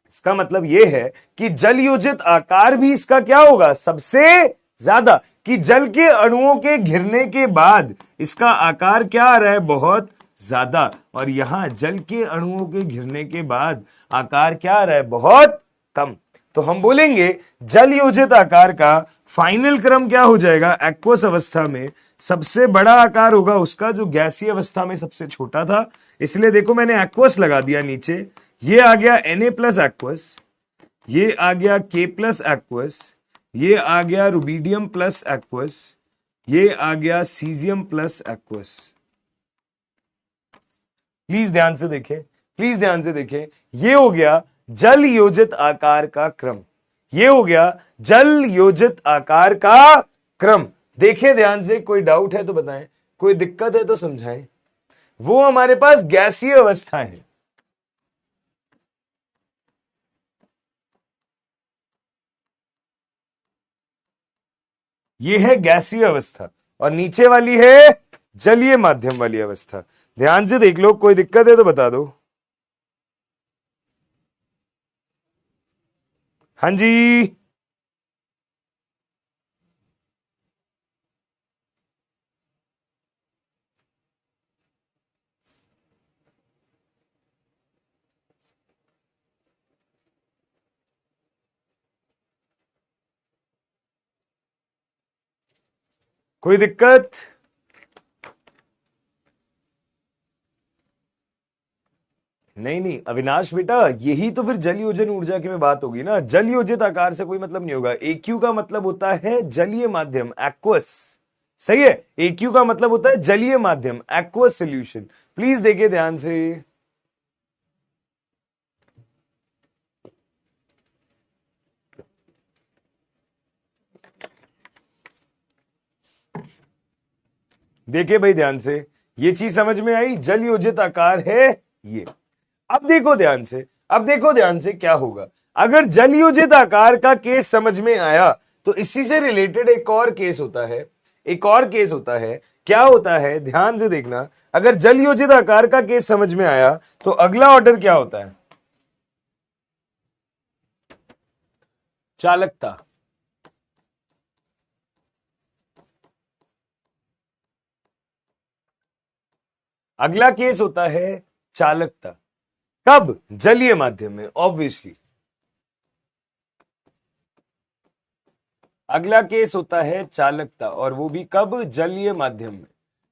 इसका मतलब यह है कि जल योजित आकार भी इसका क्या होगा? सबसे ज्यादा, कि जल के अणुओं के घिरने के बाद इसका आकार क्या आ रहा है? बहुत ज्यादा। और यहां जल के अणुओं के घिरने के बाद आकार क्या आ रहा है? बहुत कम। तो हम बोलेंगे जल योजित आकार का फाइनल क्रम क्या हो जाएगा? एक्वस अवस्था में सबसे बड़ा आकार होगा उसका जो गैसीय अवस्था में सबसे छोटा था। इसलिए देखो मैंने एक्वस लगा दिया नीचे, ये आ गया Na+ एक्वस, ये आ गया K+ एक्वस, ये आ गया रुबिडियम प्लस एक्वस, ये आ गया सीजियम+ एक्वस। प्लीज ध्यान से देखें, प्लीज ध्यान से देखें। ये हो गया जल योजित आकार का क्रम, ये हो गया जल योजित आकार का क्रम। देखें ध्यान से, कोई डाउट है तो बताएं, कोई दिक्कत है तो समझाएं। वो हमारे पास गैसीय अवस्था है। ये है गैसीय अवस्था और नीचे वाली है जलीय माध्यम वाली अवस्था। ध्यान से देख लो, कोई दिक्कत है तो बता दो। हाँ जी, कोई दिक्कत? नहीं नहीं अविनाश बेटा, यही तो फिर जल योजन ऊर्जा की में बात होगी ना। जल योजित आकार से कोई मतलब नहीं होगा। AQ का मतलब होता है जलीय माध्यम, एक्वस। सही है, AQ का मतलब होता है जलीय माध्यम, एक्वस सॉल्यूशन। प्लीज देखिए ध्यान से। देखिए भाई ध्यान से, ये चीज समझ में आई? जल योजित आकार है ये। अब देखो ध्यान से, अब देखो ध्यान से क्या होगा अगर जल योजित आकार का केस समझ में आया। तो इसी से रिलेटेड एक और केस होता है, एक और केस होता है क्या होता है, ध्यान से देखना। अगर जल योजित आकार का केस समझ में आया तो अगला ऑर्डर क्या होता है, चालकता। अगला केस होता है चालकता। कब, जलीय माध्यम में, ऑब्वियसली। अगला केस होता है चालकता, और वो भी कब, जलीय माध्यम में।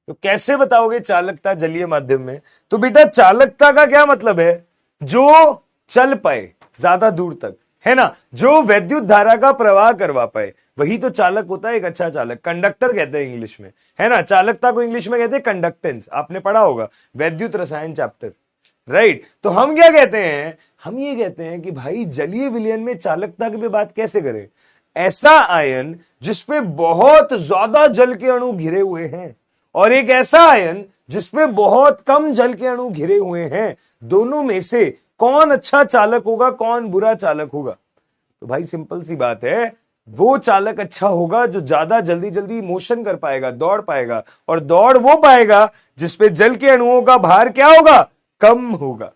तो कैसे बताओगे चालकता जलीय माध्यम में? तो बेटा चालकता का क्या मतलब है, जो चल पाए ज्यादा दूर तक, है ना, जो वैद्युत धारा का प्रवाह करवा पाए, वही तो चालक होता है। एक अच्छा चालक, कंडक्टर कहते हैं इंग्लिश में, है ना। चालकता को इंग्लिश में कहते हैं कंडक्टेंस, आपने पढ़ा होगा वैद्युत रसायन चैप्टर, राइट। तो हम क्या कहते हैं, हम ये कहते हैं कि भाई जलीय विलयन में चालकता की भी बात कैसे करें। ऐसा आयन जिसपे बहुत ज्यादा जल के अणु घिरे हुए हैं, और एक ऐसा आयन जिसपे बहुत कम जल के अणु घिरे हुए हैं, दोनों में से कौन अच्छा चालक होगा, कौन बुरा चालक होगा? तो भाई सिंपल सी बात है, वो चालक अच्छा होगा जो ज्यादा जल्दी जल्दी मोशन कर पाएगा, दौड़ पाएगा, और दौड़ वो पाएगा जिसपे जल के अणुओं का भार क्या होगा, कम होगा,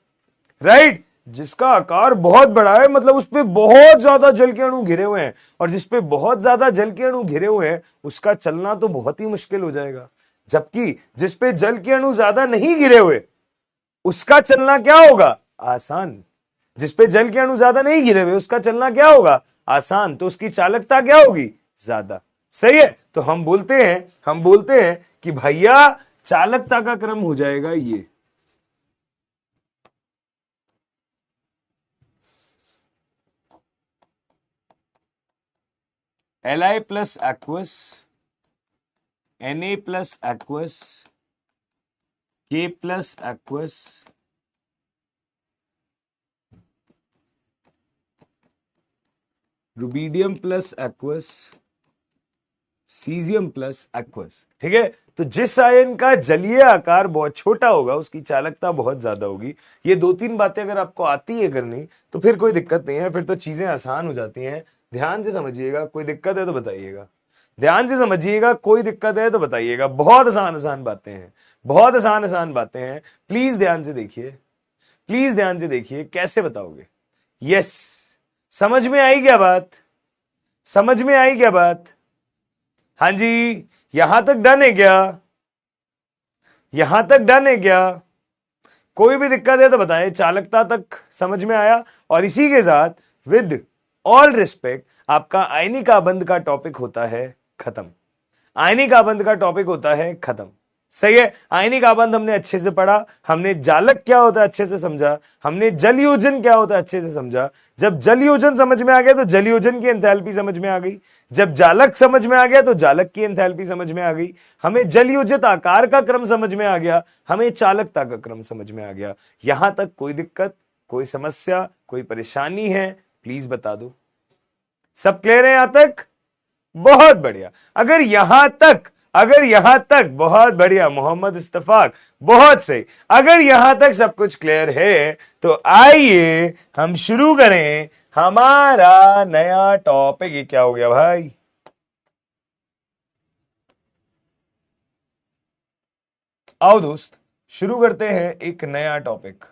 राइट। जिसका आकार बहुत बड़ा है, मतलब उस पर बहुत ज्यादा जल के अणु घिरे हुए हैं, और जिसपे बहुत ज्यादा जल के अणु घिरे हुए हैं उसका चलना तो बहुत ही मुश्किल हो जाएगा। जबकि जिसपे जल के अणु ज्यादा नहीं घिरे हुए उसका चलना क्या होगा, आसान। जिसपे जल के अणु ज्यादा नहीं घिरे हुए उसका चलना क्या होगा, आसान। तो उसकी चालकता क्या होगी, ज्यादा। सही है। तो हम बोलते हैं कि भैया चालकता का क्रम हो जाएगा ये, Li plus aqueous, Na plus aqueous, K plus aqueous, rubidium plus aqueous, caesium plus aqueous. ठीक है। तो जिस आयन का जलीय आकार बहुत छोटा होगा उसकी चालकता बहुत ज्यादा होगी। ये दो तीन बातें अगर आपको आती है करनी तो फिर कोई दिक्कत नहीं है, फिर तो चीजें आसान हो जाती हैं। ध्यान से समझिएगा, कोई दिक्कत है तो बताइएगा। ध्यान से समझिएगा, कोई दिक्कत है तो बताइएगा। बहुत आसान आसान बातें हैं, बहुत आसान आसान बातें हैं। प्लीज ध्यान से देखिए, प्लीज ध्यान से देखिए, कैसे बताओगे। यस, समझ में आई क्या बात, समझ में आई क्या बात? हाँ जी, यहां तक डन है क्या, यहां तक डन है क्या? कोई भी दिक्कत है तो बताएं। चालकता तक समझ में आया? और इसी के साथ विद ऑल रिस्पेक्ट आपका आयनिक आबंध का टॉपिक होता है खत्म। आयनिक आबंध का टॉपिक होता है खत्म। सही है। आयनिक आबंध हमने अच्छे से पढ़ा, हमने जालक क्या होता है अच्छे से समझा, हमने जल योजन क्या होता है अच्छे से समझा। जब जल योजन समझ में आ गया तो जल योजन की एंथैल्पी समझ में आ गई। जब जालक समझ में आ गया तो जालक की एंथैल्पी समझ में आ गई। हमें जल योजित आकार का क्रम समझ में आ गया, हमें चालकता का क्रम समझ में आ गया। यहां तक कोई दिक्कत, कोई समस्या, कोई परेशानी है, प्लीज बता दो। सब क्लियर है यहां तक? बहुत बढ़िया। अगर यहां तक बहुत बढ़िया मोहम्मद इस्तफाक, बहुत सही। अगर यहां तक सब कुछ क्लियर है तो आइए हम शुरू करें हमारा नया टॉपिक। ये क्या हो गया भाई? आओ दोस्त, शुरू करते हैं एक नया टॉपिक।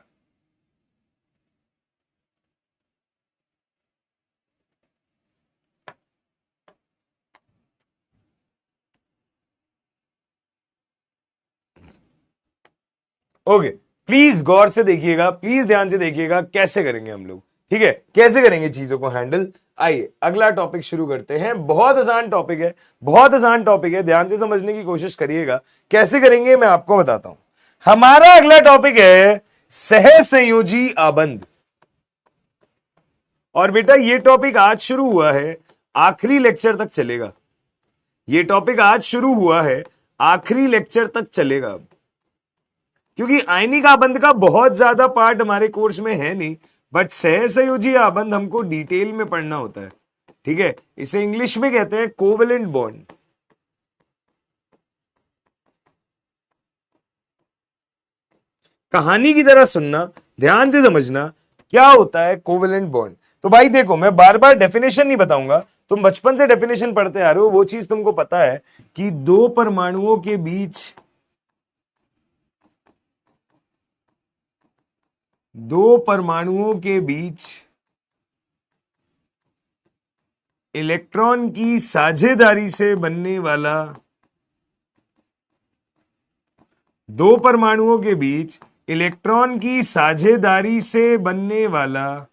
ओके, प्लीज गौर से देखिएगा, प्लीज ध्यान से देखिएगा कैसे करेंगे हम लोग। ठीक है, कैसे करेंगे चीजों को हैंडल। आइए अगला टॉपिक शुरू करते हैं। बहुत आसान टॉपिक है, बहुत आसान टॉपिक है, ध्यान से समझने की कोशिश करिएगा। कैसे करेंगे मैं आपको बताता हूं। हमारा अगला टॉपिक है सहसंयोजी आबंध। और बेटा ये टॉपिक आज शुरू हुआ है, आखिरी लेक्चर तक चलेगा। ये टॉपिक आज शुरू हुआ है, आखिरी लेक्चर तक चलेगा। क्योंकि आयनिक आबंध का बहुत ज्यादा पार्ट हमारे कोर्स में है नहीं, बट सहसंयोजी आबंध हमको डिटेल में पढ़ना होता है। ठीक है, इसे इंग्लिश में कहते हैं कोवेलेंट बॉन्ड। कहानी की तरह सुनना, ध्यान से समझना क्या होता है कोवेलेंट बॉन्ड। तो भाई देखो, मैं बार बार डेफिनेशन नहीं बताऊंगा, तुम बचपन से डेफिनेशन पढ़ते आ रहे हो, वो चीज तुमको पता है कि दो परमाणुओं के बीच इलेक्ट्रॉन की साझेदारी से बनने वाला दो परमाणुओं के बीच इलेक्ट्रॉन की साझेदारी से बनने वाला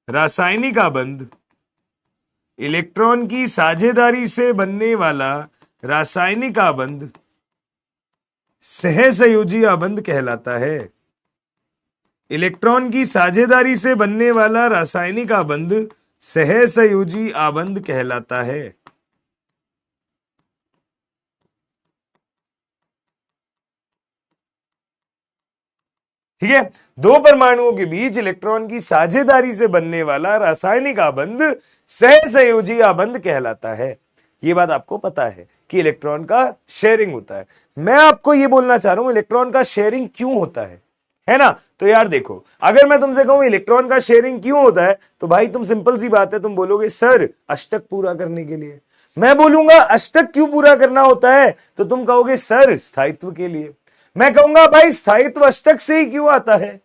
रासायनिक आबंध, इलेक्ट्रॉन की साझेदारी से बनने वाला रासायनिक आबंध सहसंयोजी आबंध कहलाता है। इलेक्ट्रॉन की साझेदारी से बनने वाला रासायनिक आबंध सहसंयोजी आबंध कहलाता है। ठीक है, दो परमाणुओं के बीच इलेक्ट्रॉन की साझेदारी से बनने वाला रासायनिक आबंध सहसंयोजी आबंध कहलाता है। यह बात आपको पता है कि इलेक्ट्रॉन का शेयरिंग होता है। मैं आपको यह बोलना चाह रहा हूं इलेक्ट्रॉन का शेयरिंग क्यों होता है ना। तो यार देखो, अगर मैं तुमसे कहूं इलेक्ट्रॉन का शेयरिंग क्यों होता है, तो भाई तुम सिंपल सी बात है, तुम बोलोगे सर अष्टक पूरा करने के लिए। मैं बोलूंगा अष्टक क्यों पूरा करना होता है, तो तुम कहोगे सर स्थायित्व के लिए। मैं कहूंगा भाई स्थायित्व अष्टक से ही क्यों आता है,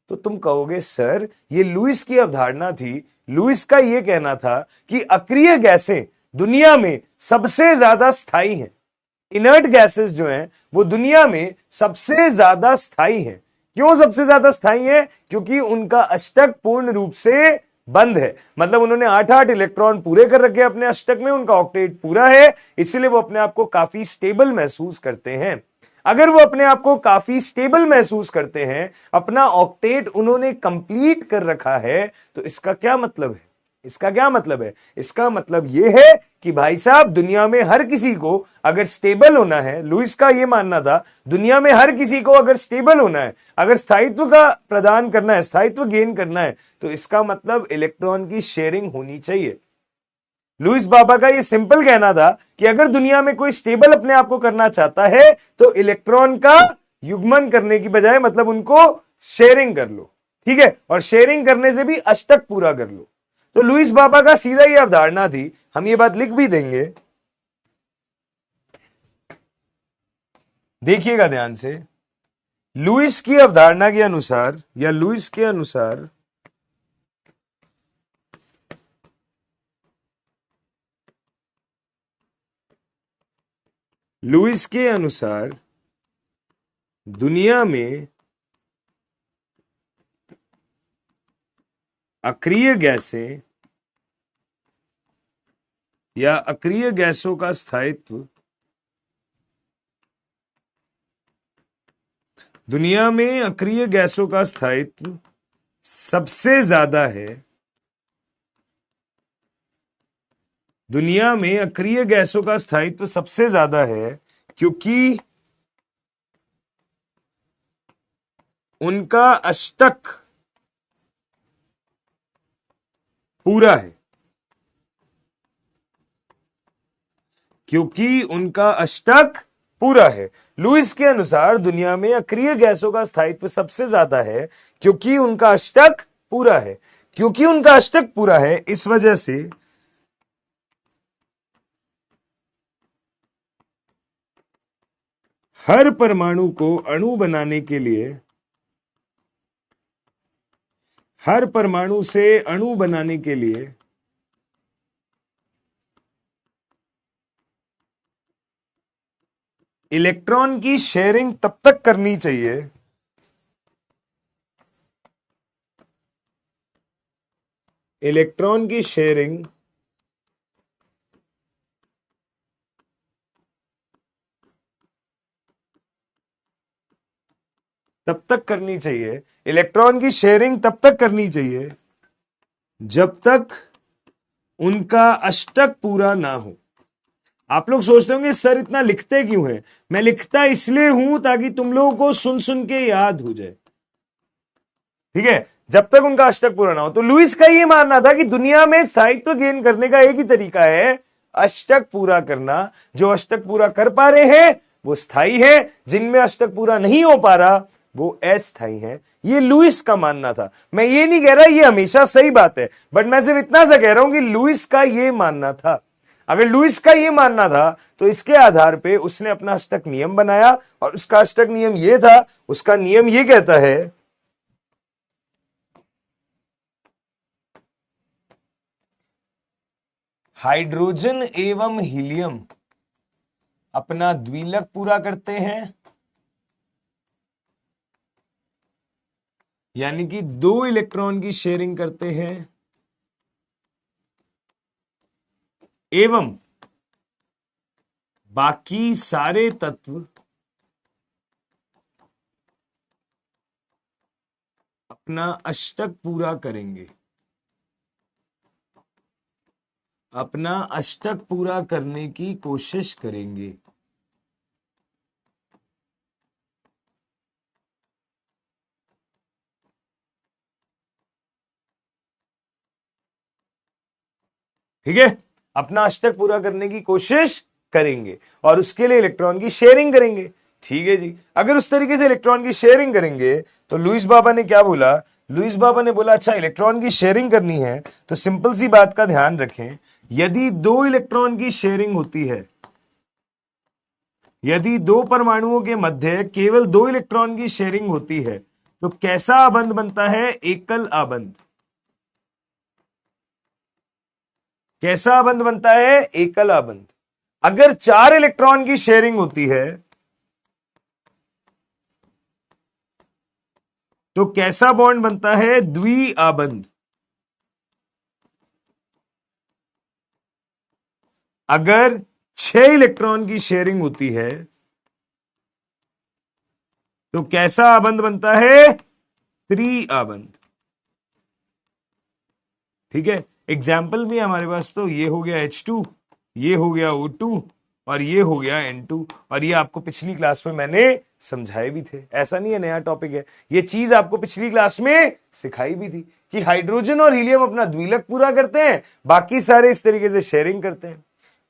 तो तुम कहोगे सर ये लुईस की अवधारणा थी। लुईस का यह कहना था कि अक्रिय गैसें दुनिया में सबसे ज्यादा स्थायी हैं। इनर्ट गैसेस जो हैं वो दुनिया में सबसे ज्यादा स्थायी हैं। क्यों सबसे ज्यादा स्थायी है, क्योंकि उनका अष्टक पूर्ण रूप से बंद है। मतलब उन्होंने 8-8 इलेक्ट्रॉन पूरे कर रखे अपने अष्टक में, उनका ऑक्टेट पूरा है, इसलिए वो अपने आप को काफी स्टेबल महसूस करते हैं। अगर वो अपने आप को काफी स्टेबल महसूस करते हैं, अपना ऑक्टेट उन्होंने कंप्लीट कर रखा है, तो इसका क्या मतलब है, इसका मतलब यह है कि भाई साहब दुनिया में हर किसी को अगर स्टेबल होना है, लुईस का यह मानना था दुनिया में हर किसी को अगर स्टेबल होना है, अगर स्थायित्व का प्रदान करना है, स्थायित्व गेन करना है, तो इसका मतलब इलेक्ट्रॉन की शेयरिंग होनी चाहिए। लुईस बाबा का यह सिंपल कहना था कि अगर दुनिया में कोई स्टेबल अपने आप को करना चाहता है तो इलेक्ट्रॉन का युग्मन करने की बजाय मतलब उनको शेयरिंग कर लो। ठीक है, और शेयरिंग करने से भी अष्टक पूरा कर लो। तो लुईस बाबा का सीधा यह अवधारणा थी, हम ये बात लिख भी देंगे, देखिएगा ध्यान से। लुईस की अवधारणा के अनुसार या लुईस के अनुसार दुनिया में अक्रिय गैसें या अक्रिय गैसों का स्थायित्व दुनिया में अक्रिय गैसों का स्थायित्व सबसे ज्यादा है। दुनिया में अक्रिय गैसों का स्थायित्व सबसे ज्यादा है क्योंकि उनका अष्टक पूरा है, लुईस के अनुसार दुनिया में अक्रिय गैसों का स्थायित्व सबसे ज्यादा है क्योंकि उनका अष्टक पूरा है। इस वजह से हर परमाणु को अणु बनाने के लिए, हर परमाणु से अणु बनाने के लिए इलेक्ट्रॉन की शेयरिंग तब तक करनी चाहिए इलेक्ट्रॉन की शेयरिंग तब तक करनी चाहिए जब तक उनका अष्टक पूरा ना हो। आप लोग सोचते होंगे सर इतना लिखते क्यों हैं? मैं लिखता इसलिए हूं ताकि तुम लोगों को सुन सुन के याद हो जाए। ठीक है, जब तक उनका अष्टक पूरा ना हो। तो लुईस का यह मानना था कि दुनिया में स्थायित्व गेन करने का एक ही तरीका है, अष्टक पूरा करना। जो अष्टक पूरा कर पा रहे हैं वो स्थायी है, जिनमें अष्टक पूरा नहीं हो पा रहा वो अस्थायी हैं। ये लुईस का मानना था। मैं ये नहीं कह रहा ये हमेशा सही बात है, बट मैं सिर्फ इतना सा कह रहा हूं कि लुईस का ये मानना था। अगर लुईस का ये मानना था तो इसके आधार पे उसने अपना अष्टक नियम बनाया, और उसका अष्टक नियम ये था, उसका नियम ये कहता है हाइड्रोजन एवं हीलियम अपना द्विलक पूरा करते हैं, यानी कि 2 इलेक्ट्रॉन की शेयरिंग करते हैं, एवं बाकी सारे तत्व अपना अष्टक पूरा करेंगे। अपना अष्टक पूरा करने की कोशिश करेंगे। ठीक है, अपना अष्टक पूरा करने की कोशिश करेंगे और उसके लिए इलेक्ट्रॉन की शेयरिंग करेंगे। ठीक है जी, अगर उस तरीके से इलेक्ट्रॉन की शेयरिंग करेंगे तो लुईस बाबा ने क्या बोला? लुईस बाबा ने बोला अच्छा इलेक्ट्रॉन की शेयरिंग करनी है तो सिंपल सी बात का ध्यान रखें, यदि 2 इलेक्ट्रॉन की शेयरिंग होती है, यदि 2 परमाणुओं के मध्य केवल 2 इलेक्ट्रॉन की शेयरिंग होती है तो कैसा आबंध बनता है? एकल आबंध। कैसा आबंध बनता है? एकल आबंध। अगर 4 इलेक्ट्रॉन की शेयरिंग होती है तो कैसा बॉन्ड बनता है? द्वि आबंध। अगर 6 इलेक्ट्रॉन की शेयरिंग होती है तो कैसा आबंध बनता है? त्रि आबंध। ठीक है, एग्जाम्पल भी हमारे पास, तो ये हो गया H2, ये हो गया O2 और ये हो गया N2, और ये आपको पिछली क्लास में मैंने समझाए भी थे। ऐसा नहीं है नया टॉपिक है, ये चीज आपको पिछली क्लास में सिखाई भी थी कि हाइड्रोजन और हीलियम अपना द्विलक पूरा करते हैं, बाकी सारे इस तरीके से शेयरिंग करते हैं।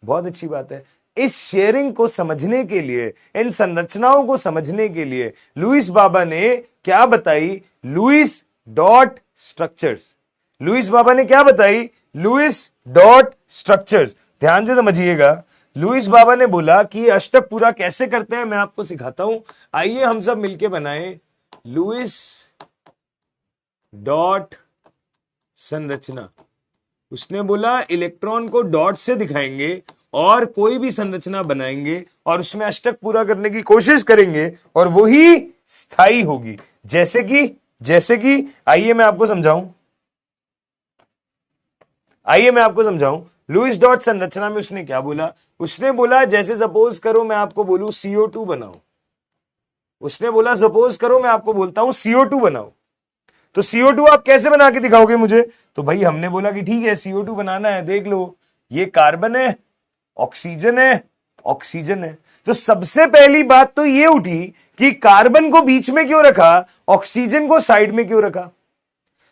बहुत अच्छी बात है। इस शेयरिंग को समझने के लिए, इन संरचनाओं को समझने के लिए लुईस बाबा ने क्या बताई? Lewis dot structures. लुईस बाबा ने क्या बताई? Lewis dot structures. ध्यान से समझिएगा, लुईस बाबा ने बोला कि अष्टक पूरा कैसे करते हैं मैं आपको सिखाता हूं। आइए हम सब मिलके बनाएं लुईस डॉट संरचना। उसने बोला इलेक्ट्रॉन को डॉट से दिखाएंगे और कोई भी संरचना बनाएंगे और उसमें अष्टक पूरा करने की कोशिश करेंगे और वही स्थायी होगी। जैसे कि आइए मैं आपको समझाऊं। लुईस डॉट संरचना में उसने क्या बोला? उसने बोला जैसे सपोज करो मैं आपको बोलूं CO2 बनाओ। उसने बोला सपोज करो मैं आपको बोलता हूं CO2 बनाओ, तो CO2 आप कैसे बना के दिखाओगे मुझे? तो भाई हमने बोला कि ठीक है CO2 बनाना है, देख लो ये कार्बन है, ऑक्सीजन है, ऑक्सीजन है। तो सबसे पहली बात तो ये उठी कि कार्बन को बीच में क्यों रखा, ऑक्सीजन को साइड में क्यों रखा?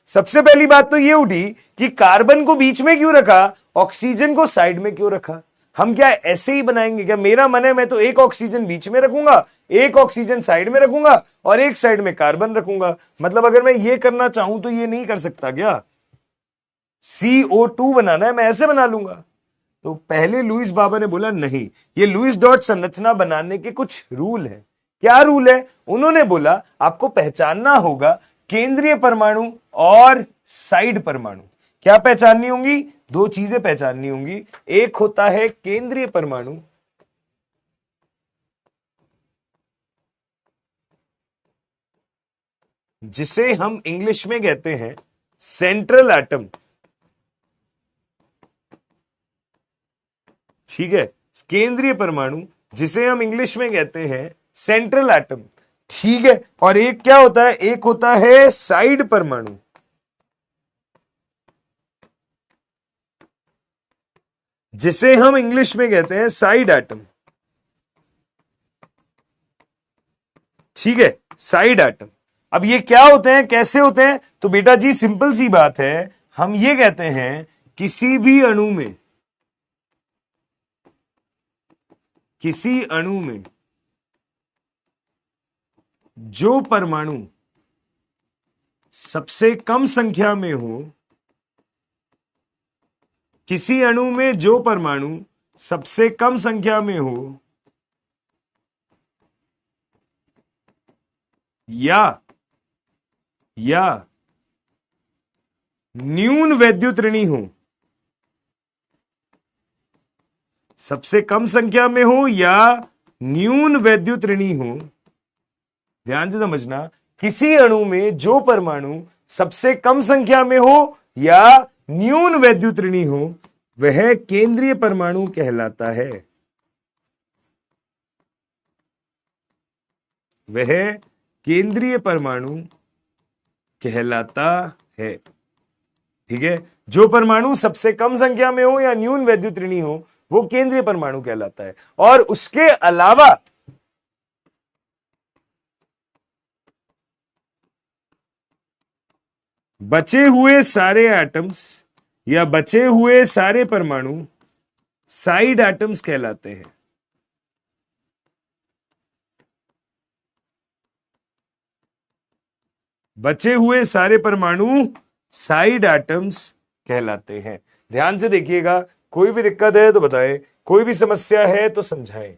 सबसे पहली बात तो ये उठी कि कार्बन को बीच में क्यों रखा, ऑक्सीजन को साइड में क्यों रखा? हम क्या ऐसे ही बनाएंगे क्या? मेरा मन है मैं तो एक ऑक्सीजन बीच में रखूंगा, एक ऑक्सीजन साइड में रखूंगा और एक साइड में कार्बन रखूंगा। मतलब अगर मैं ये करना चाहूं तो ये नहीं कर सकता क्या? CO2 बनाना है, मैं ऐसे बना लूंगा। तो पहले लुईस बाबा ने बोला नहीं, ये लुईस डॉट संरचना बनाने के कुछ रूल है। क्या रूल है? उन्होंने बोला आपको पहचानना होगा केंद्रीय परमाणु और साइड परमाणु। क्या पहचाननी होंगी? 2 चीजें पहचाननी होंगी। एक होता है केंद्रीय परमाणु, जिसे हम इंग्लिश में कहते हैं सेंट्रल एटम। ठीक है, केंद्रीय परमाणु जिसे हम इंग्लिश में कहते हैं सेंट्रल एटम। ठीक है, और एक क्या होता है? एक होता है साइड परमाणु, जिसे हम इंग्लिश में कहते हैं साइड एटम। ठीक है, साइड एटम। अब ये क्या होते हैं, कैसे होते हैं? तो बेटा जी सिंपल सी बात है, हम ये कहते हैं किसी अणु में जो परमाणु सबसे कम संख्या में हो, किसी अणु में जो परमाणु सबसे कम संख्या में हो या न्यून वैद्युत ऋणी हो, सबसे कम संख्या में हो या न्यून वैद्युत ऋणी हो। ध्यान से समझना, किसी अणु में जो परमाणु सबसे कम संख्या में हो या न्यून वैद्युत ऋणी हो, वह केंद्रीय परमाणु कहलाता है। वह केंद्रीय परमाणु कहलाता है। ठीक है, जो परमाणु सबसे कम संख्या में हो या न्यून वैद्युत ऋणी हो, वो केंद्रीय परमाणु कहलाता है। और उसके अलावा बचे हुए सारे एटम्स या बचे हुए सारे परमाणु साइड एटम्स कहलाते हैं। बचे हुए सारे परमाणु साइड एटम्स कहलाते हैं। ध्यान से देखिएगा, कोई भी दिक्कत है तो बताएं, कोई भी समस्या है तो समझाएं,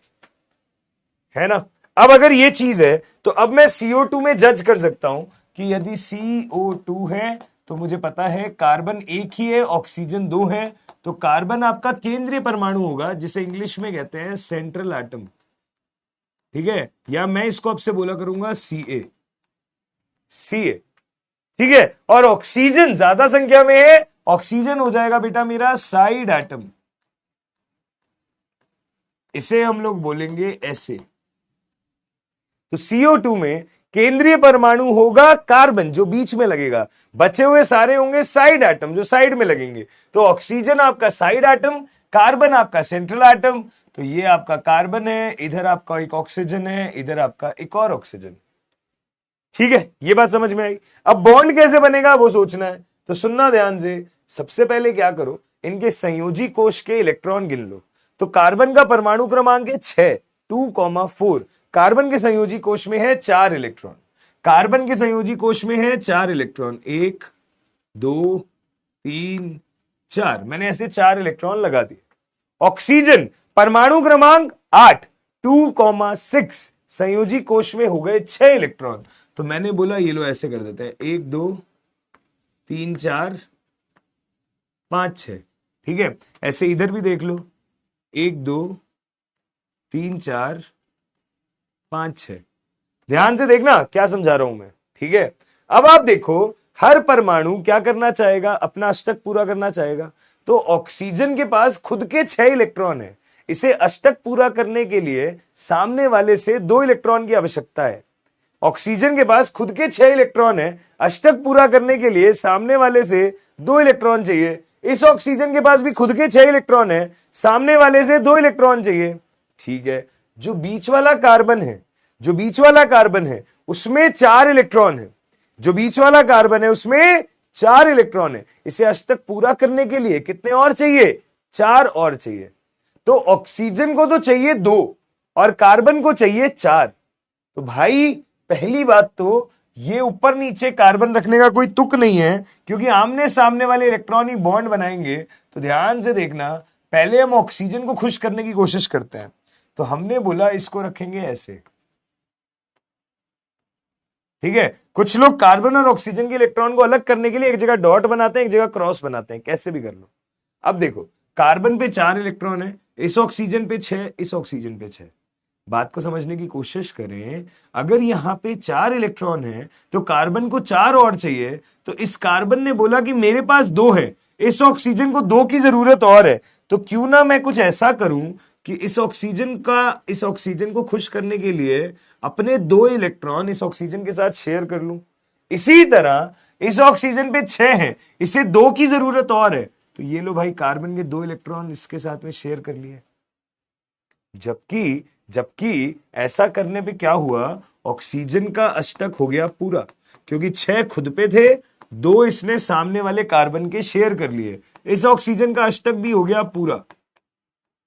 है ना। अब अगर ये चीज है तो अब मैं CO2 में जज कर सकता हूं कि यदि CO2 है तो मुझे पता है कार्बन एक ही है, ऑक्सीजन दो है, तो कार्बन आपका केंद्रीय परमाणु होगा, जिसे इंग्लिश में कहते हैं सेंट्रल एटम। ठीक है, या मैं इसको आपसे बोला करूंगा Ca। ठीक है, और ऑक्सीजन ज्यादा संख्या में है, ऑक्सीजन हो जाएगा बेटा मेरा साइड एटम। इसे हम लोग बोलेंगे ऐसे। तो CO2 में केंद्रीय परमाणु होगा कार्बन, जो बीच में लगेगा, बचे हुए सारे होंगे साइड एटम, जो साइड में लगेंगे। तो ऑक्सीजन आपका साइड एटम, कार्बन आपका सेंट्रल एटम। तो ये आपका कार्बन है, इधर आपका एक ऑक्सीजन है, इधर आपका एक और ऑक्सीजन। ठीक है, ये बात समझ में आई। अब बॉन्ड कैसे बनेगा वो सोचना है, तो सुनना ध्यान से। सबसे पहले क्या करो, इनके संयोजी कोश के इलेक्ट्रॉन गिन लो। तो कार्बन का परमाणु क्रमांक है 6, 2,4। कार्बन के संयोजी कोश में है 4 इलेक्ट्रॉन। कार्बन के संयोजी कोश में है 4 इलेक्ट्रॉन, 1 2 3 4। मैंने ऐसे 4 इलेक्ट्रॉन लगा दिए। ऑक्सीजन परमाणु क्रमांक 8, 2,6। संयोजी कोश में हो गए 6 इलेक्ट्रॉन। तो मैंने बोला ये लो ऐसे कर देते हैं, 1 2 3 4 5 6। ठीक है, ऐसे इधर भी देख लो, 1 2 3 4 5 6। ध्यान से देखना क्या समझा रहा हूं मैं। ठीक है, अब आप देखो, हर परमाणु क्या करना चाहेगा, अपना अष्टक पूरा करना चाहेगा। तो ऑक्सीजन के पास खुद के 6 इलेक्ट्रॉन है, इसे अष्टक पूरा करने के लिए सामने वाले से 2 इलेक्ट्रॉन की आवश्यकता है। ऑक्सीजन के पास खुद के 6 इलेक्ट्रॉन है, अष्टक पूरा करने के लिए सामने वाले से 2 इलेक्ट्रॉन चाहिए। इस ऑक्सीजन के पास भी खुद के 6 इलेक्ट्रॉन है, सामने वाले से 2 इलेक्ट्रॉन चाहिए। ठीक है, जो बीच वाला कार्बन है, जो बीच वाला कार्बन है उसमें 4 इलेक्ट्रॉन है, जो बीच वाला कार्बन है उसमें 4 इलेक्ट्रॉन है। इसे अष्टक पूरा करने के लिए कितने और चाहिए, 4 और चाहिए। तो ऑक्सीजन को तो चाहिए 2 और कार्बन को चाहिए 4। तो भाई पहली बात तो ये ऊपर नीचे कार्बन रखने का कोई तुक नहीं है, क्योंकि आमने सामने वाले इलेक्ट्रॉनिक बॉन्ड बनाएंगे। तो ध्यान से देखना, पहले हम ऑक्सीजन को खुश करने की कोशिश करते हैं। तो हमने बोला इसको रखेंगे ऐसे। ठीक है, कुछ लोग कार्बन और ऑक्सीजन के इलेक्ट्रॉन को अलग करने के लिए एक जगह डॉट बनाते हैं, एक जगह क्रॉस बनाते हैं, कैसे भी कर लो। अब देखो, कार्बन पे 4 इलेक्ट्रॉन है, इस ऑक्सीजन पे 6, इस ऑक्सीजन पे 6। बात को समझने की कोशिश करें, अगर यहां पे 4 इलेक्ट्रॉन है तो कार्बन को 4 और चाहिए। तो इस कार्बन ने बोला कि मेरे पास 2 है, इस ऑक्सीजन को 2 की जरूरत और है। तो क्यों ना मैं कुछ ऐसा करूं कि इस ऑक्सीजन को खुश करने के लिए अपने 2 इलेक्ट्रॉन इस ऑक्सीजन के साथ शेयर कर लूं। इसी तरह इस ऑक्सीजन पे 6 है, इसे 2 की जरूरत और है। तो ये लो भाई, कार्बन के 2 इलेक्ट्रॉन इसके साथ में शेयर कर लिए। जबकि ऐसा करने पे क्या हुआ, ऑक्सीजन का अष्टक हो गया पूरा, क्योंकि 6 खुद पे थे, 2 इसने सामने वाले कार्बन के शेयर कर लिए। इस ऑक्सीजन का अष्टक भी हो गया पूरा।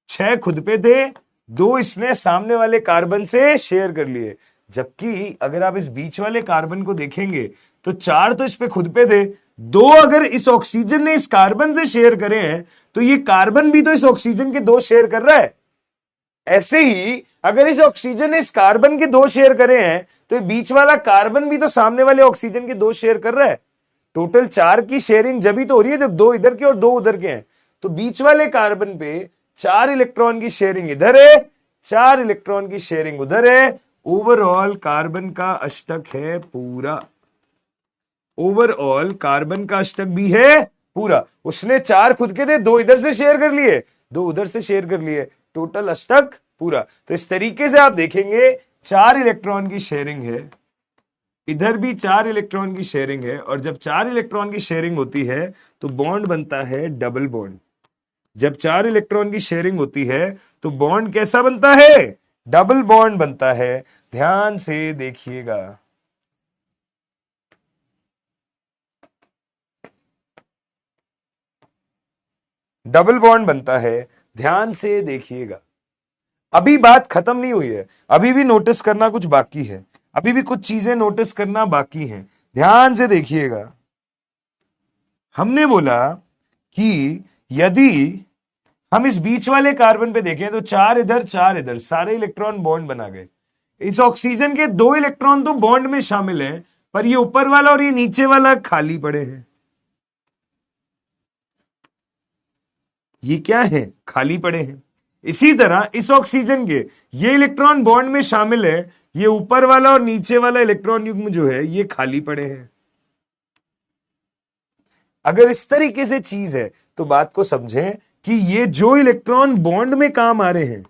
6 खुद पे थे, 2 इसने सामने वाले कार्बन से शेयर कर लिए। जबकि अगर आप इस बीच वाले कार्बन को देखेंगे तो 4 तो इस पे खुद पे थे, 2 अगर इस ऑक्सीजन ने इस कार्बन से शेयर करे हैं तो ये कार्बन भी तो इस ऑक्सीजन के 2 शेयर कर रहा है। ऐसे ही अगर इस ऑक्सीजन ने इस कार्बन के 2 शेयर करे हैं तो ये बीच वाला कार्बन भी तो सामने वाले ऑक्सीजन के 2 शेयर कर रहा है। टोटल 4 की शेयरिंग जब ही तो हो रही है जब 2 इधर के और 2 उधर के हैं। तो बीच वाले कार्बन पे 4 इलेक्ट्रॉन की शेयरिंग इधर है, 4 इलेक्ट्रॉन की शेयरिंग उधर है। ओवरऑल कार्बन का अष्टक है पूरा, ओवरऑल कार्बन का अष्टक भी है पूरा। उसने 4 खुद के थे, 2 इधर से शेयर कर लिए, 2 उधर से शेयर कर लिए, टोटल अष्टक पूरा। तो इस तरीके से आप देखेंगे 4 इलेक्ट्रॉन की शेयरिंग है, इधर भी 4 इलेक्ट्रॉन की शेयरिंग है, और जब 4 इलेक्ट्रॉन की शेयरिंग होती है तो बॉन्ड बनता है डबल बॉन्ड। जब 4 इलेक्ट्रॉन की शेयरिंग होती है तो बॉन्ड कैसा बनता है? डबल बॉन्ड बनता है। ध्यान से देखिएगा, डबल बॉन्ड बनता है, ध्यान से देखिएगा। अभी बात खत्म नहीं हुई है, अभी भी नोटिस करना कुछ बाकी है, अभी भी कुछ चीजें नोटिस करना बाकी है। ध्यान से देखिएगा, हमने बोला कि यदि हम इस बीच वाले कार्बन पे देखें तो 4 इधर 4 इधर, सारे इलेक्ट्रॉन बॉन्ड बना गए। इस ऑक्सीजन के 2 इलेक्ट्रॉन तो बॉन्ड में शामिल हैं, पर ये ऊपर वाला और ये नीचे वाला खाली पड़े हैं। ये क्या है? खाली पड़े हैं। इसी तरह इस ऑक्सीजन के ये इलेक्ट्रॉन बॉन्ड में शामिल है, ये ऊपर वाला और नीचे वाला इलेक्ट्रॉन युग्म जो है ये खाली पड़े हैं। अगर इस तरीके से चीज है तो बात को समझें कि ये जो इलेक्ट्रॉन बॉन्ड में काम आ रहे हैं,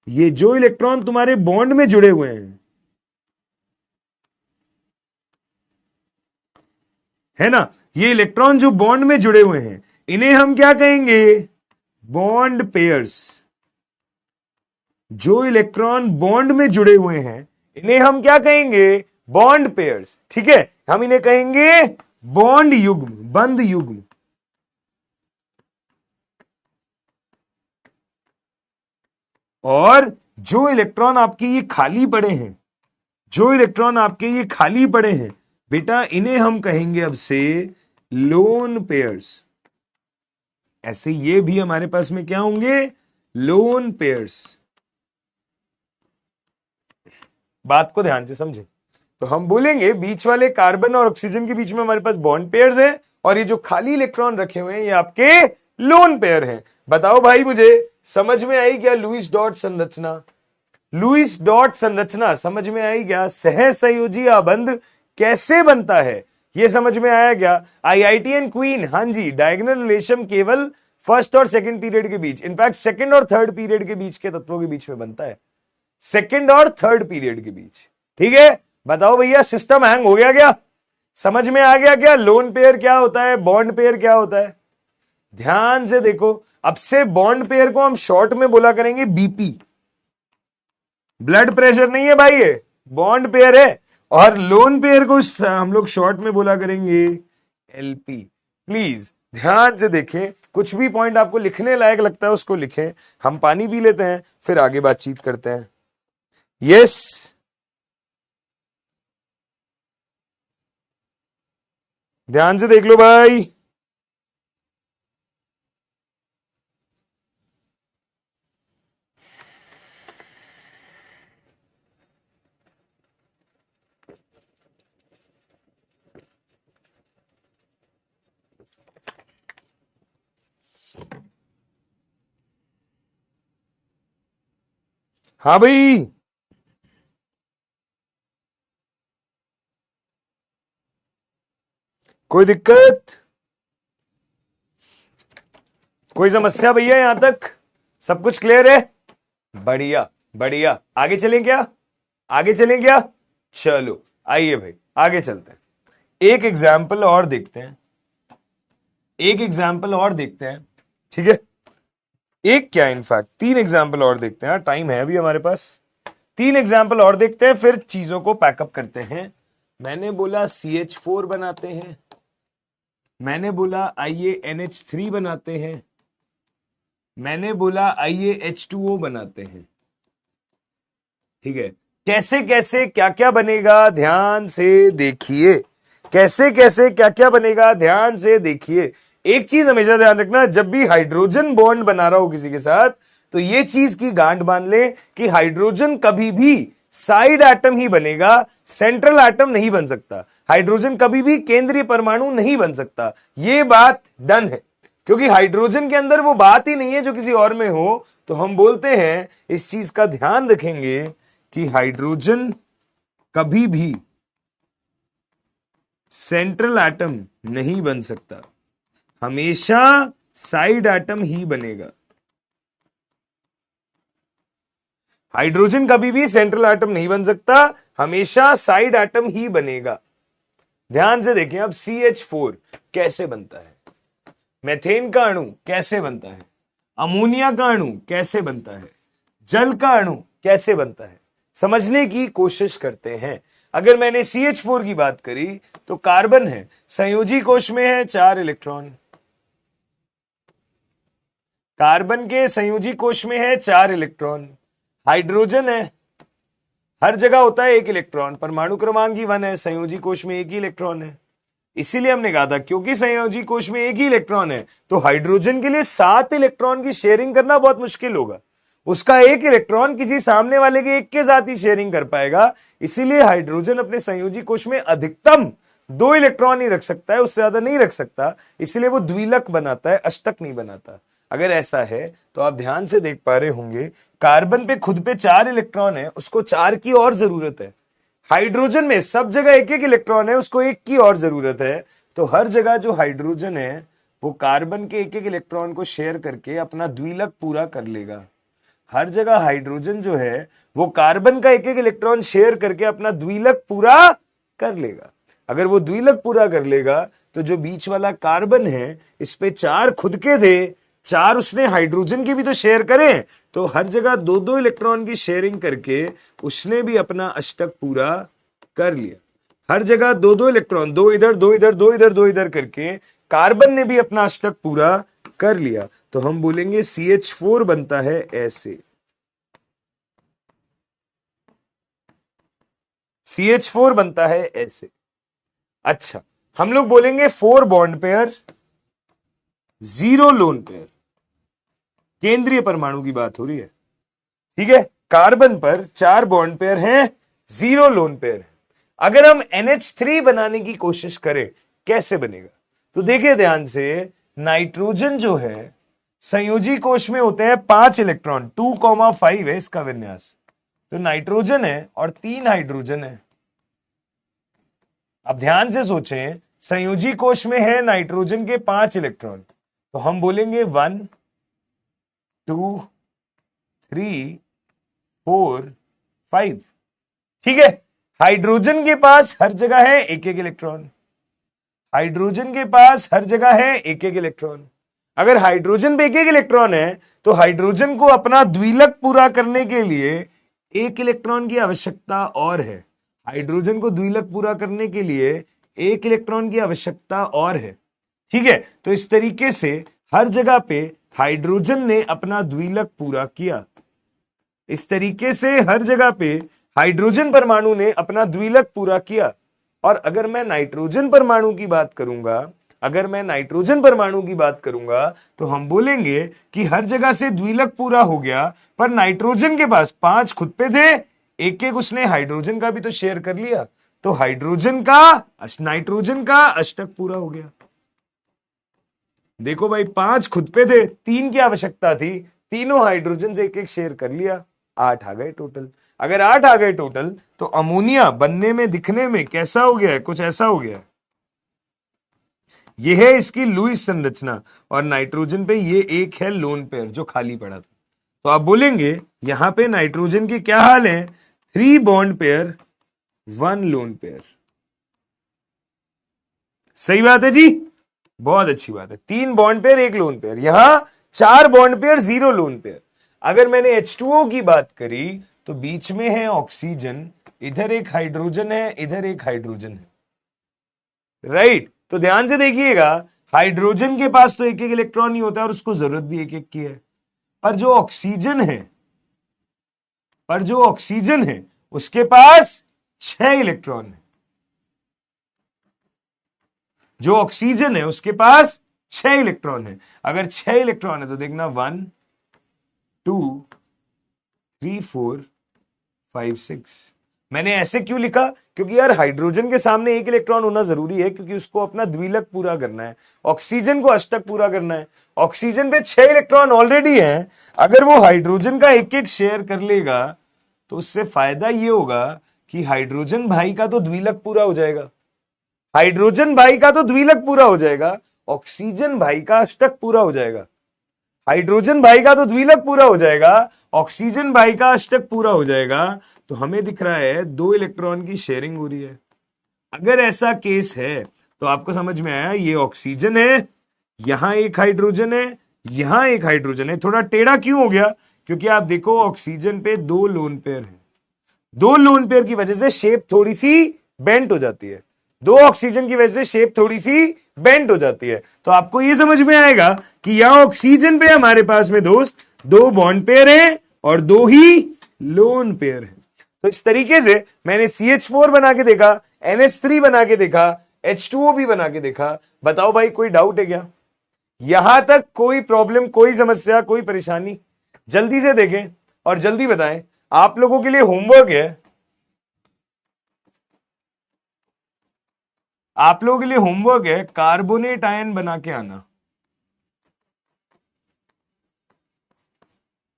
ये जो इलेक्ट्रॉन तुम्हारे बॉन्ड में जुड़े हुए हैं, है ना, ये इलेक्ट्रॉन जो बॉन्ड में जुड़े हुए हैं इन्हें हम क्या कहेंगे? Bond pairs. जो इलेक्ट्रॉन बॉन्ड में जुड़े हुए हैं इन्हें हम क्या कहेंगे? Bond pairs. ठीक है, हम इन्हें कहेंगे बॉन्ड युग्म, बंध युग्म। और जो इलेक्ट्रॉन आपके ये खाली पड़े हैं, जो इलेक्ट्रॉन आपके ये खाली पड़े हैं बेटा, इन्हें हम कहेंगे अब से लोन पेयर्स। ऐसे ये भी हमारे पास में क्या होंगे? Lone pairs. बात को ध्यान से समझें तो हम बोलेंगे बीच वाले कार्बन और ऑक्सीजन के बीच में हमारे पास बॉन्ड पेयर्स है, और ये जो खाली इलेक्ट्रॉन रखे हुए हैं ये आपके लोन पेयर हैं। बताओ भाई, मुझे समझ में आई क्या लुईस डॉट संरचना? लुईस डॉट संरचना समझ में आई क्या? सहसंयोजी आबंध कैसे बनता है ये समझ में आया क्या? आईआईटीएन क्वीन, हाँ जी, डायगोनल रिलेशन केवल फर्स्ट और सेकंड पीरियड के बीच, इनफैक्ट सेकंड और थर्ड पीरियड के बीच के तत्वों के बीच में बनता है, सेकंड और थर्ड पीरियड के बीच। ठीक है, बताओ भैया, सिस्टम हैंग हो गया क्या? समझ में आ गया क्या? लोन पेयर क्या होता है, बॉन्ड पेयर क्या होता है? ध्यान से देखो, अब से बॉन्ड पेयर को हम शॉर्ट में बोला करेंगे बीपी। ब्लड प्रेशर नहीं है भाई, ये बॉन्ड पेयर है। और लोन पेयर को हम लोग शॉर्ट में बोला करेंगे एलपी। प्लीज ध्यान से देखें, कुछ भी पॉइंट आपको लिखने लायक लगता है उसको लिखें। हम पानी पी लेते हैं फिर आगे बातचीत करते हैं। यस, ध्यान से देख लो भाई। हाँ भाई, कोई दिक्कत, कोई समस्या भैया? यहां तक सब कुछ क्लियर है? बढ़िया बढ़िया, आगे चलें क्या? आगे चलें क्या? चलो आइए भाई आगे चलते हैं। एक एग्जाम्पल और देखते हैं, एक एग्जाम्पल और देखते हैं। ठीक है, एक क्या, इनफैक्ट 3 एग्जाम्पल और देखते हैं, टाइम है अभी हमारे पास। 3 एग्जाम्पल और देखते हैं फिर चीजों को पैकअप करते हैं। मैंने बोला CH4 बनाते हैं, मैंने बोला आइए NH3 बनाते हैं, मैंने बोला आइए H2O बनाते हैं। ठीक है, कैसे कैसे क्या क्या बनेगा, ध्यान से देखिए। कैसे कैसे क्या क्या बनेगा, ध्यान से देखिए। एक चीज हमेशा ध्यान रखना, जब भी हाइड्रोजन बॉन्ड बना रहा हो किसी के साथ, तो ये चीज की गांठ बांध ले कि हाइड्रोजन कभी भी साइड एटम ही बनेगा, सेंट्रल एटम नहीं बन सकता। हाइड्रोजन कभी भी केंद्रीय परमाणु नहीं बन सकता। ये बात डन है, क्योंकि हाइड्रोजन के अंदर वो बात ही नहीं है जो किसी और में हो। तो हम बोलते हैं, इस चीज का ध्यान रखेंगे कि हाइड्रोजन कभी भी सेंट्रल एटम नहीं बन सकता, हमेशा साइड एटम ही बनेगा। हाइड्रोजन कभी भी सेंट्रल एटम नहीं बन सकता, हमेशा साइड एटम ही बनेगा। ध्यान से देखें अब, CH4 कैसे बनता है, मेथेन का अणु कैसे बनता है, अमोनिया का अणु कैसे बनता है, जल का अणु कैसे बनता है, समझने की कोशिश करते हैं। अगर मैंने CH4 की बात करी तो कार्बन है, संयोजी कोश में है 4 इलेक्ट्रॉन। कार्बन के संयोजी कोश में है 4 इलेक्ट्रॉन। हाइड्रोजन है, हर जगह होता है 1 इलेक्ट्रॉन, परमाणु क्रमांक ही 1 है, संयोजी कोश में 1 ही इलेक्ट्रॉन है। इसीलिए हमने कहा था, क्योंकि संयोजी कोश में 1 ही इलेक्ट्रॉन है, तो हाइड्रोजन के लिए 7 इलेक्ट्रॉन की शेयरिंग करना बहुत मुश्किल होगा। उसका 1 इलेक्ट्रॉन किसी सामने वाले के 1 के साथ ही शेयरिंग कर पाएगा। इसीलिए हाइड्रोजन अपने संयोजी कोश में अधिकतम 2 इलेक्ट्रॉन ही रख सकता है, उससे ज्यादा नहीं रख सकता। इसलिए वो द्विलक बनाता है, अष्टक नहीं बनाता। अगर ऐसा है तो आप ध्यान से देख पा रहे होंगे, कार्बन पे खुद पे 4 इलेक्ट्रॉन है, उसको 4 की और जरूरत है। हाइड्रोजन में सब जगह 1-1 इलेक्ट्रॉन है, उसको 1 की और जरूरत है। तो हर जगह जो हाइड्रोजन है वो कार्बन के 1-1 इलेक्ट्रॉन को शेयर करके अपना द्विलक पूरा कर लेगा। हर जगह हाइड्रोजन जो है वो कार्बन का 1-1 इलेक्ट्रॉन शेयर करके अपना द्विलक पूरा कर लेगा। अगर वो द्विलक पूरा कर लेगा तो जो बीच वाला कार्बन है, इस पे 4 खुद के थे, 4 उसने हाइड्रोजन की भी तो शेयर करें, तो हर जगह 2-2 इलेक्ट्रॉन की शेयरिंग करके उसने भी अपना अष्टक पूरा कर लिया। हर जगह 2-2 इलेक्ट्रॉन, 2 इधर 2 इधर 2 इधर 2 इधर करके कार्बन ने भी अपना अष्टक पूरा कर लिया। तो हम बोलेंगे CH4 बनता है ऐसे। CH4 बनता है ऐसे। अच्छा, हम लोग बोलेंगे 4 बॉन्ड पेयर, 0 लोन पेयर। केंद्रीय परमाणु की बात हो रही है, ठीक है। कार्बन पर 4 बॉन्ड पेयर हैं, 0 लोन पेयर है। अगर हम NH3 बनाने की कोशिश करें, कैसे बनेगा? तो देखिए ध्यान से, नाइट्रोजन जो है संयोजी कोश में होते हैं 5 इलेक्ट्रॉन, 2,5 है इसका विन्यास। तो नाइट्रोजन है और 3 हाइड्रोजन है। अब ध्यान से सोचें, संयोजी कोश में है नाइट्रोजन के 5 इलेक्ट्रॉन, तो हम बोलेंगे 1 2 3 4 5। ठीक है। हाइड्रोजन के पास हर जगह है 1-1 इलेक्ट्रॉन। हाइड्रोजन के पास हर जगह है 1-1 इलेक्ट्रॉन। अगर हाइड्रोजन पे 1-1 इलेक्ट्रॉन है तो हाइड्रोजन को अपना द्विलक पूरा करने के लिए 1 इलेक्ट्रॉन की आवश्यकता और है। हाइड्रोजन को द्विलक पूरा करने के लिए 1 इलेक्ट्रॉन की आवश्यकता और है। ठीक है। तो इस तरीके से हर जगह पे हाइड्रोजन ने अपना द्विलक पूरा किया। इस तरीके से हर जगह पे हाइड्रोजन परमाणु ने अपना द्विलक पूरा किया। और अगर मैं नाइट्रोजन परमाणु की बात करूंगा, तो हम बोलेंगे कि हर जगह से द्विलक पूरा हो गया, पर नाइट्रोजन के पास 5 खुद पे थे, 1-1 उसने हाइड्रोजन का भी तो शेयर कर लिया, तो नाइट्रोजन का अष्टक पूरा हो गया। देखो भाई, 5 खुद पे थे, 3 की आवश्यकता थी, तीनों हाइड्रोजन से 1-1 शेयर कर लिया, 8 आ गए टोटल। अगर 8 आ गए टोटल, तो अमोनिया बनने में, दिखने में कैसा हो गया है? कुछ ऐसा हो गया है। यह है इसकी लुईस संरचना, और नाइट्रोजन पे ये एक है लोन पेयर जो खाली पड़ा था। तो आप बोलेंगे यहां पे नाइट्रोजन के क्या हाल है? 3 बॉन्ड पेयर 1 लोन पेयर। सही बात है जी, बहुत अच्छी बात है। 3 बॉन्ड पेयर 1 लोन पेयर, यहां 4 बॉन्ड पेयर 0 लोन पेयर। अगर मैंने H2O की बात करी तो बीच में है ऑक्सीजन, इधर एक हाइड्रोजन है, इधर एक हाइड्रोजन है, राइट। तो ध्यान से देखिएगा, हाइड्रोजन के पास तो 1-1 इलेक्ट्रॉन ही होता है और उसको जरूरत भी 1-1 की है, पर जो ऑक्सीजन है उसके पास 6 इलेक्ट्रॉन है। जो ऑक्सीजन है उसके पास 6 इलेक्ट्रॉन है। अगर 6 इलेक्ट्रॉन है तो देखना 1 2 3 4 5 6। मैंने ऐसे क्यों लिखा? क्योंकि यार हाइड्रोजन के सामने 1 इलेक्ट्रॉन होना जरूरी है, क्योंकि उसको अपना द्विलक पूरा करना है, ऑक्सीजन को अष्टक पूरा करना है। ऑक्सीजन पे 6 इलेक्ट्रॉन ऑलरेडी है। अगर वो हाइड्रोजन का एक एक शेयर कर लेगा तो उससे फायदा ये होगा कि हाइड्रोजन भाई का तो द्विलक पूरा हो जाएगा, हाइड्रोजन भाई का तो द्विलक पूरा हो जाएगा, ऑक्सीजन भाई का अष्टक पूरा हो जाएगा। हाइड्रोजन भाई का तो द्विलक पूरा हो जाएगा, ऑक्सीजन भाई का अष्टक पूरा हो जाएगा। तो हमें दिख रहा है 2 इलेक्ट्रॉन की शेयरिंग हो रही है। अगर ऐसा केस है तो आपको समझ में आया, ये ऑक्सीजन है, यहां एक हाइड्रोजन है, यहां एक हाइड्रोजन है। थोड़ा टेढ़ा क्यों हो गया? क्योंकि आप देखो ऑक्सीजन पे 2 लोन पेयर है, 2 लोन पेयर की वजह से शेप थोड़ी सी बेंट हो जाती है, 2 ऑक्सीजन की वजह से शेप थोड़ी सी बेंट हो जाती है। तो आपको यह समझ में आएगा कि यहां ऑक्सीजन पे हमारे पास में दोस्त 2 बॉन्ड पेयर है और 2 ही लोन पेयर है। तो इस तरीके से मैंने CH4 बना के देखा, NH3 बना के देखा, H2O भी बना के देखा। बताओ भाई कोई डाउट है क्या? यहां तक कोई प्रॉब्लम, कोई समस्या, कोई परेशानी? जल्दी से देखें और जल्दी बताएं। आप लोगों के लिए होमवर्क है, आप लोगों के लिए होमवर्क है, कार्बोनेट आयन बना के आना।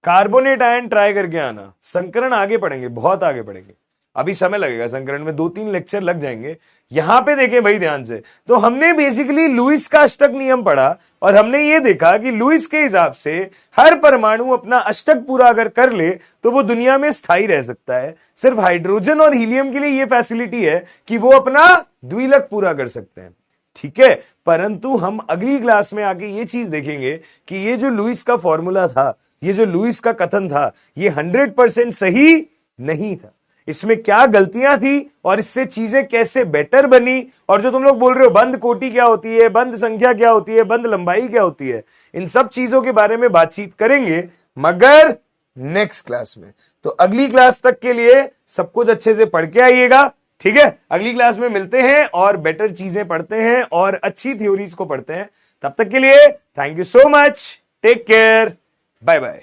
कार्बोनेट आयन ट्राई करके आना। संकरण आगे पढ़ेंगे, बहुत आगे पढ़ेंगे, अभी समय लगेगा। संकरण में 2-3 लेक्चर लग जाएंगे। यहां पे देखें भाई ध्यान से। तो हमने बेसिकली लुईस का अष्टक नियम पढ़ा और हमने ये देखा कि लुईस के हिसाब से हर परमाणु अपना अष्टक पूरा अगर कर ले तो वो दुनिया में स्थायी रह सकता है। सिर्फ हाइड्रोजन और हीलियम के लिए ये फैसिलिटी है कि वो अपना द्विलक पूरा कर सकते हैं, ठीक है। परंतु हम अगली क्लास में आके ये चीज देखेंगे कि ये जो लुईस का फॉर्मूला था, ये जो लुईस का कथन था, ये 100% सही नहीं था। इसमें क्या गलतियां थी और इससे चीजें कैसे बेटर बनी, और जो तुम लोग बोल रहे हो बंद कोटि क्या होती है, बंद संख्या क्या होती है, बंद लंबाई क्या होती है, इन सब चीजों के बारे में बातचीत करेंगे, मगर नेक्स्ट क्लास में। तो अगली क्लास तक के लिए सब कुछ अच्छे से पढ़ के आइएगा, ठीक है। अगली क्लास में मिलते हैं और बेटर चीजें पढ़ते हैं और अच्छी थ्योरीज को पढ़ते हैं। तब तक के लिए thank you so much, take care, bye bye.